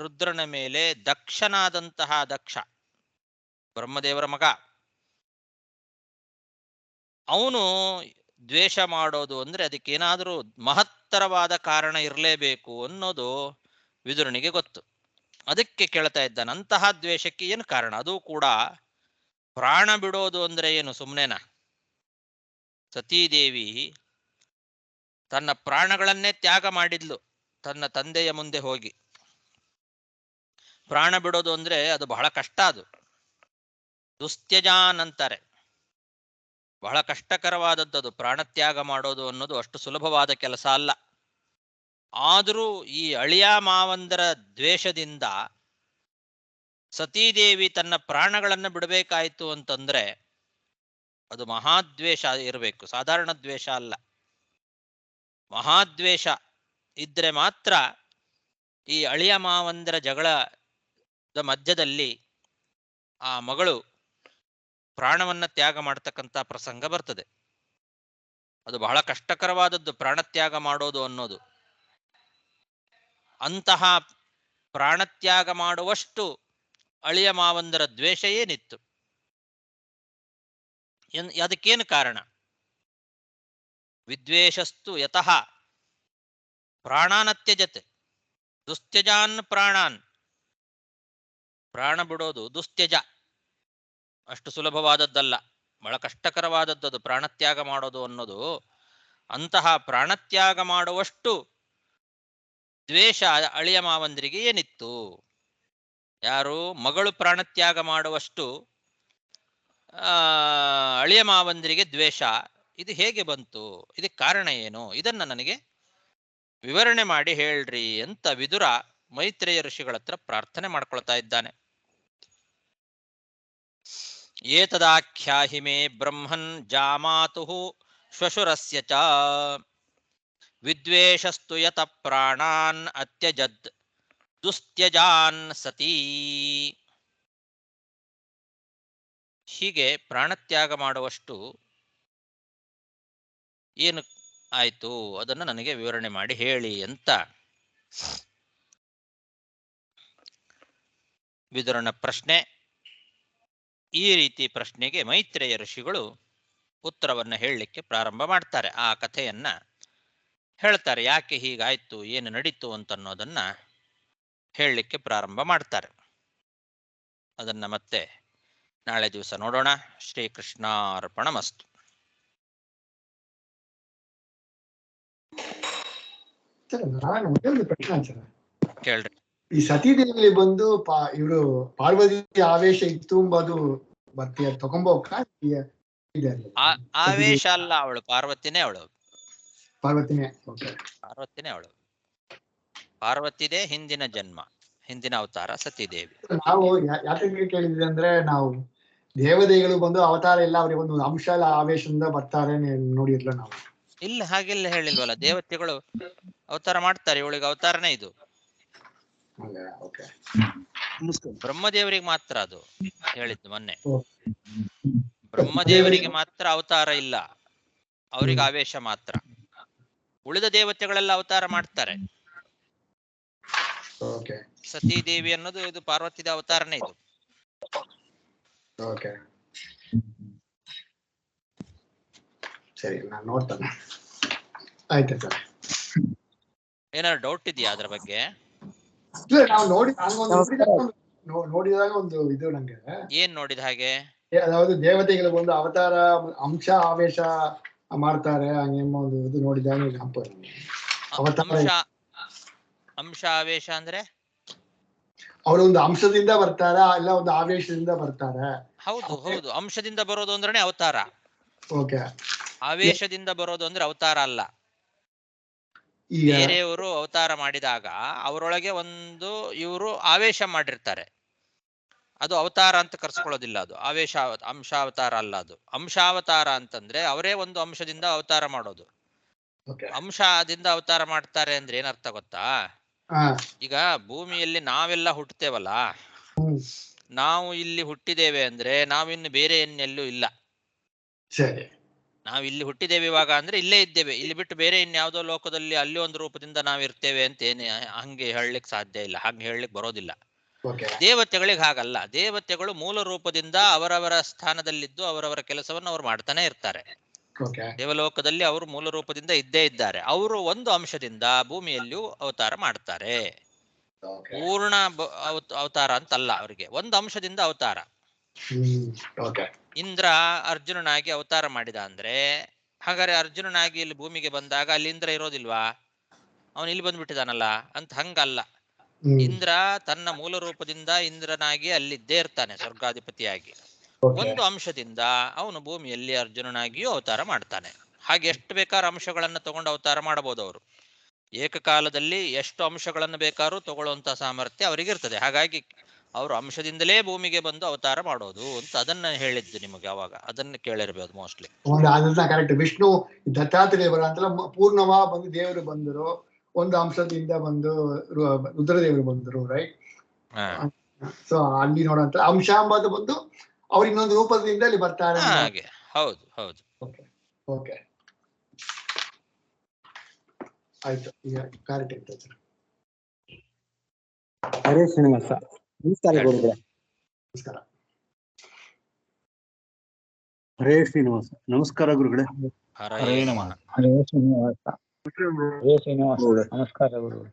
ರುದ್ರನ ಮೇಲೆ ದಕ್ಷನಾದಂತಹ ದಕ್ಷ, ಬ್ರಹ್ಮದೇವರ ಮಗ, ಅವನು ದ್ವೇಷ ಮಾಡೋದು ಅಂದ್ರೆ ಅದಕ್ಕೇನಾದರೂ ಮಹತ್ತರವಾದ ಕಾರಣ ಇರಲೇಬೇಕು ಅನ್ನೋದು ವಿದುರನಿಗೆ ಗೊತ್ತು. ಅದಕ್ಕೆ ಕೇಳ್ತಾ ಇದ್ದಾನೆ, ಅಂತಹ ದ್ವೇಷಕ್ಕೆ ಏನು ಕಾರಣ? ಅದು ಕೂಡ ಪ್ರಾಣ ಬಿಡೋದು ಅಂದ್ರೆ ಏನು ಸುಮ್ಮನೆನಾ? ಸತೀದೇವಿ ತನ್ನ ಪ್ರಾಣಗಳನ್ನೇ ತ್ಯಾಗ ಮಾಡಿದ್ಲು ತನ್ನ ತಂದೆಯ ಮುಂದೆ ಹೋಗಿ. ಪ್ರಾಣ ಬಿಡೋದು ಅಂದ್ರೆ ಅದು ಬಹಳ ಕಷ್ಟ, ಅದು ದುಸ್ತ್ಯಜಾನ್ ಅಂತಾರೆ. ಬಹಳ ಕಷ್ಟಕರವಾದದ್ದು ಪ್ರಾಣತ್ಯಾಗ ಮಾಡೋದು ಅನ್ನೋದು. ಅಷ್ಟು ಸುಲಭವಾದ ಕೆಲಸ ಅಲ್ಲ. ಆದರೂ ಈ ಅಳಿಯ ಮಾವಂದರ ದ್ವೇಷದಿಂದ ಸತೀದೇವಿ ತನ್ನ ಪ್ರಾಣಗಳನ್ನು ಬಿಡಬೇಕಾಯ್ತು ಅಂತಂದ್ರೆ ಅದು ಮಹಾದ್ವೇಷ ಇರಬೇಕು, ಸಾಧಾರಣ ದ್ವೇಷ ಅಲ್ಲ. ಮಹಾದ್ವೇಷ ಇದ್ರೆ ಮಾತ್ರ ಈ ಅಳಿಯ ಮಾವಂದರ ಜಗಳದ ಮಧ್ಯದಲ್ಲಿ ಆ ಮಗಳು ಪ್ರಾಣವನ್ನ ತ್ಯಾಗ ಮಾಡ್ತಕ್ಕಂಥ ಪ್ರಸಂಗ ಬರ್ತದೆ. ಅದು ಬಹಳ ಕಷ್ಟಕರವಾದದ್ದು ಪ್ರಾಣತ್ಯಾಗ ಮಾಡೋದು ಅನ್ನೋದು. ಅಂತಹ ಪ್ರಾಣತ್ಯಾಗ ಮಾಡುವಷ್ಟು ಅಳಿಯ ಮಾವಂದರ ದ್ವೇಷ ಏನಿತ್ತು? ಅದಕ್ಕೇನು ಕಾರಣ? ವಿದ್ವೇಷಸ್ತು ಯತಃ ಪ್ರಾಣಾನತ್ಯಜತೆ ದುಸ್ತ್ಯಜಾನ್ ಪ್ರಾಣಾನ್. ಪ್ರಾಣ ಬಿಡೋದು ದುಸ್ತ್ಯಜ, ಅಷ್ಟು ಸುಲಭವಾದದ್ದಲ್ಲ, ಬಹಳ ಕಷ್ಟಕರವಾದದ್ದು ಪ್ರಾಣತ್ಯಾಗ ಮಾಡೋದು ಅನ್ನೋದು. ಅಂತಹ ಪ್ರಾಣತ್ಯಾಗ ಮಾಡುವಷ್ಟು ದ್ವೇಷ ಅಳಿಯ ಮಾವಂದರಿಗೆ ಏನಿತ್ತು? ಯಾರು ಮಗಳು ಪ್ರಾಣತ್ಯಾಗ ಮಾಡುವಷ್ಟು ಅಳಿಯ ಮಾವಂದರಿಗೆ ದ್ವೇಷ. ಇದು ಹೇಗೆ ಬಂತು? ಇದಕ್ಕೆ ಕಾರಣ ಏನು? ಇದನ್ನ ನನಗೆ ವಿವರಣೆ ಮಾಡಿ ಹೇಳ್ರಿ ಅಂತ ವಿದುರ ಮೈತ್ರೇಯ ಋಷಿಗಳ ಹತ್ರ ಪ್ರಾರ್ಥನೆ ಮಾಡ್ಕೊಳ್ತಾ ಇದ್ದಾನೆ. ಏತದಾಖ್ಯಾಹಿ ಮೇ ಬ್ರಹ್ಮನ್ ಜಾಮಾತುಃ ಶ್ವಶುರಸ್ಯ ಚ ವಿದ್ವೇಷಸ್ತು ಯತ ಪ್ರಾಣಾನ್ ಅತ್ಯಜದ್ ದುಸ್ತ್ಯಜಾನ್ ಸತೀ. ಹೀಗೆ ಪ್ರಾಣತ್ಯಾಗ ಮಾಡುವಷ್ಟು ಏನು ಆಯ್ತು ಅದನ್ನು ನನಗೆ ವಿವರಣೆ ಮಾಡಿ ಹೇಳಿ ಅಂತ ವಿದುರನ ಪ್ರಶ್ನೆ. ಈ ರೀತಿ ಪ್ರಶ್ನೆಗೆ ಮೈತ್ರೇಯ ಋಷಿಗಳು ಉತ್ತರವನ್ನು ಹೇಳಲಿಕ್ಕೆ ಪ್ರಾರಂಭ ಮಾಡ್ತಾರೆ. ಆ ಕಥೆಯನ್ನ ಹೇಳ್ತಾರೆ, ಯಾಕೆ ಹೀಗಾಯ್ತು, ಏನು ನಡೀತು ಅಂತನ್ನೋದನ್ನ ಹೇಳಲಿಕ್ಕೆ ಪ್ರಾರಂಭ ಮಾಡ್ತಾರೆ. ಅದನ್ನ ಮತ್ತೆ ನಾಳೆ ದಿವಸ ನೋಡೋಣ. ಶ್ರೀಕೃಷ್ಣಾರ್ಪಣಮಸ್ತು. ಕೇಳ್ರಿ. ಈ ಸತೀದೇವಿಯಲ್ಲಿ ಬಂದು ಇವರು ಪಾರ್ವತಿ ಆವೇಶ ಇತ್ತು ಎಂಬುದು ಮತ್ತೆ ತಗೊಂಬೋಕ ಆವೇಶ ಅಲ್ಲ, ಅವಳು ಪಾರ್ವತಿನೇ. ಅವಳು ಪಾರ್ವತಿನೇ ಅವಳು ಪಾರ್ವತಿದೇ ಹಿಂದಿನ ಜನ್ಮ, ಹಿಂದಿನ ಅವತಾರ ಸತೀದೇವಿ. ನಾವು ಯಾಕೆ ಕೇಳಿದ್ವಿ ಅಂದ್ರೆ, ನಾವು ದೇವತೆಗಳು ಬಂದು ಅವತಾರ ಇಲ್ಲ, ಅವ್ರಿಗೆ ಒಂದು ಅಂಶ ಆವೇಶದಿಂದ ಬರ್ತಾರೆ ನೋಡಿರ್ಲ ನಾವು. ಇಲ್ಲ, ಹಾಗೆಲ್ಲ ಹೇಳಿಲ್ವಲ್ಲ. ದೇವತೆಗಳು ಅವತಾರ ಮಾಡ್ತಾರೆ, ಇವಳಿಗೆ ಅವತಾರನೇ ಇದು. ಬ್ರಹ್ಮದೇವರಿಗೆ ಮಾತ್ರ ಅದು ಹೇಳಿದ್ದು ಮೊನ್ನೆ. ಬ್ರಹ್ಮದೇವರಿಗೆ ಮಾತ್ರ ಅವತಾರ ಇಲ್ಲ, ಅವರಿಗೆ ಆವೇಶ ಮಾತ್ರ. ಉಳಿದ ದೇವತೆಗಳೆಲ್ಲ ಅವತಾರ ಮಾಡ್ತಾರೆ. ಸತೀದೇವಿ ಅನ್ನೋದು ಇದು ಪಾರ್ವತಿದ ಅವತಾರನೇ ಇದು. ಸರಿ, ನಾನು ನೋಡ್ತಾನೆ. ಆಯ್ತು ಸರ್. ಏನಾದ್ರು ಡೌಟ್ ಇದೆಯಾ ಅದ್ರ ಬಗ್ಗೆ? ನಾವು ನೋಡಿದಾಗ ಒಂದು ಇದು ನಂಗೆ. ಏನ್ ನೋಡಿದ ಹಾಗೆ? ಅதாவது ದೇವತೆಗಳು ಒಂದು ಅವತಾರ ಅಂಶ ಆವೇಶ ಮಾಡ್ತಾರೆ ಹಂಗೆಂಬ ಒಂದು ಇದು ನೋಡಿದಾಗ ಅಂಶ ಆವೇಶ ಅಂದ್ರೆ ಅವರು ಒಂದು ಅಂಶದಿಂದ ಬರ್ತಾರ, ಇಲ್ಲ ಒಂದು ಆವೇಶದಿಂದ ಬರ್ತಾರ? ಹೌದು ಹೌದು, ಅಂಶದಿಂದ ಬರೋದು ಅಂದ್ರೆ ಅವತಾರ. ಓಕೆ. ಆವೇಶದಿಂದ ಬರೋದು ಅಂದ್ರೆ ಅವತಾರ ಅಲ್ಲ. ಬೇರೆಯವರು ಅವತಾರ ಮಾಡಿದಾಗ ಅವರೊಳಗೆ ಒಂದು ಇವರು ಆವೇಶ ಮಾಡಿರ್ತಾರೆ. ಅದು ಅವತಾರ ಅಂತ ಕರ್ಸ್ಕೊಳ್ಳೋದಿಲ್ಲ. ಅದು ಅಂಶಾವತಾರ ಅಲ್ಲ. ಅದು ಅಂಶಾವತಾರ ಅಂತಂದ್ರೆ ಅವರೇ ಒಂದು ಅಂಶದಿಂದ ಅವತಾರ ಮಾಡೋದು. ಅಂಶದಿಂದ ಅವತಾರ ಮಾಡ್ತಾರೆ ಅಂದ್ರೆ ಏನರ್ಥ ಗೊತ್ತಾ? ಈಗ ಭೂಮಿಯಲ್ಲಿ ನಾವೆಲ್ಲ ಹುಟ್ಟುತ್ತೇವಲ್ಲ, ನಾವು ಇಲ್ಲಿ ಹುಟ್ಟಿದ್ದೇವೆ ಅಂದ್ರೆ ನಾವಿನ್ನು ಬೇರೆ ಇನ್ನೆಲ್ಲೂ ಇಲ್ಲ. ನಾವು ಇಲ್ಲಿ ಹುಟ್ಟಿದ್ದೇವೆ ಇವಾಗ ಅಂದ್ರೆ ಇಲ್ಲೇ ಇದ್ದೇವೆ. ಇಲ್ಲಿ ಬಿಟ್ಟು ಬೇರೆ ಇನ್ಯಾವುದೋ ಲೋಕದಲ್ಲಿ ಅಲ್ಲಿ ಒಂದು ರೂಪದಿಂದ ನಾವಿರ್ತೇವೆ ಅಂತ ಹಂಗೆ ಹೇಳಲಿಕ್ಕೆ ಸಾಧ್ಯ ಇಲ್ಲ, ಹಂಗೆ ಹೇಳಲಿಕ್ಕೆ ಬರೋದಿಲ್ಲ. ದೇವತೆಗಳಿಗೆ ಹಾಗಲ್ಲ. ದೇವತೆಗಳು ಮೂಲ ರೂಪದಿಂದ ಅವರವರ ಸ್ಥಾನದಲ್ಲಿದ್ದು ಅವರವರ ಕೆಲಸವನ್ನು ಅವ್ರು ಮಾಡ್ತಾನೆ ಇರ್ತಾರೆ. ದೇವಲೋಕದಲ್ಲಿ ಅವರು ಮೂಲ ರೂಪದಿಂದ ಇದ್ದೇ ಇದ್ದಾರೆ. ಅವರು ಒಂದು ಅಂಶದಿಂದ ಭೂಮಿಯಲ್ಲಿಯೂ ಅವತಾರ ಮಾಡ್ತಾರೆ. ಪೂರ್ಣ ಅವತಾರ ಅಂತಲ್ಲ, ಅವರಿಗೆ ಒಂದು ಅಂಶದಿಂದ ಅವತಾರ. ಇಂದ್ರ ಅರ್ಜುನನಾಗಿ ಅವತಾರ ಮಾಡಿದ ಅಂದ್ರೆ ಹಾಗಾದ್ರೆ ಅರ್ಜುನನಾಗಿ ಇಲ್ಲಿ ಭೂಮಿಗೆ ಬಂದಾಗ ಅಲ್ಲಿ ಇಂದ್ರ ಇರೋದಿಲ್ವಾ? ಅವನು ಇಲ್ಲಿ ಬಂದ್ಬಿಟ್ಟಿದಾನಲ್ಲ ಅಂತ ಹಂಗಲ್ಲ. ಇಂದ್ರ ತನ್ನ ಮೂಲ ರೂಪದಿಂದ ಇಂದ್ರನಾಗಿ ಅಲ್ಲಿದ್ದೇ ಇರ್ತಾನೆ, ಸ್ವರ್ಗಾಧಿಪತಿಯಾಗಿ. ಒಂದು ಅಂಶದಿಂದ ಅವನು ಭೂಮಿಯಲ್ಲಿ ಅರ್ಜುನನಾಗಿಯೂ ಅವತಾರ ಮಾಡ್ತಾನೆ. ಹಾಗೆ ಎಷ್ಟು ಬೇಕಾದ್ರೂ ಅಂಶಗಳನ್ನ ತಗೊಂಡು ಅವತಾರ ಮಾಡಬಹುದು. ಅವರು ಏಕಕಾಲದಲ್ಲಿ ಎಷ್ಟು ಅಂಶಗಳನ್ನು ಬೇಕಾದ್ರೂ ತಗೊಳ್ಳುವಂತ ಸಾಮರ್ಥ್ಯ ಅವರಿಗೆ ಇರ್ತದೆ. ಹಾಗಾಗಿ ಅವರು ಅಂಶದಿಂದಲೇ ಭೂಮಿಗೆ ಬಂದು ಅವತಾರ ಮಾಡೋದು ಅಂತ ಅದನ್ನ ಹೇಳಿದ್ದು ನಿಮಗೆ. ಅವಾಗ ಅದನ್ನ ಕೇಳಿರ್ಬೋದು ಮೋಸ್ಟ್ಲಿ. ಕರೆಕ್ಟ್. ವಿಷ್ಣು ದತ್ತಾತ್ರೇಯ ಬರ ಅಂತಲ್ಲ, ಪೂರ್ಣವಾ ಬಂದು ದೇವರು ಬಂದರು, ಒಂದು ಅಂಶದಿಂದ ಬಂದು ರುದ್ರದೇವರು ಬಂದರು, ರೈಟ್? ಸೊ ಅಲ್ಲಿ ನೋಡಂತ ಅಂಶ ಅಂಬದು ಬಂದು ಅವ್ರು ಇನ್ನೊಂದು ರೂಪದಿಂದ ಅಲ್ಲಿ ಬರ್ತಾರೆ. ಹಾಗೆ ಹೌದು ಹೌದು. ಓಕೆ ಆಯ್ತು, ಈಗ ಕರೆಕ್ಟ್ ಇರ್ತದೆ. ಹರೇ ಶ್ರೀನಿವಾಸ. ನಮಸ್ಕಾರ ಗುರುಗಳೇ. ನಮಸ್ಕಾರ. ಹರೇ ಶ್ರೀನಿವಾಸ. ನಮಸ್ಕಾರ ಗುರುಗಳೇ. ಹರೇ ನಮಃ. ಹರೇ ಶ್ರೀನಿವಾಸ. ಹರೇ ಶ್ರೀನಿವಾಸ. ನಮಸ್ಕಾರ ಗುರುಗಳೇ.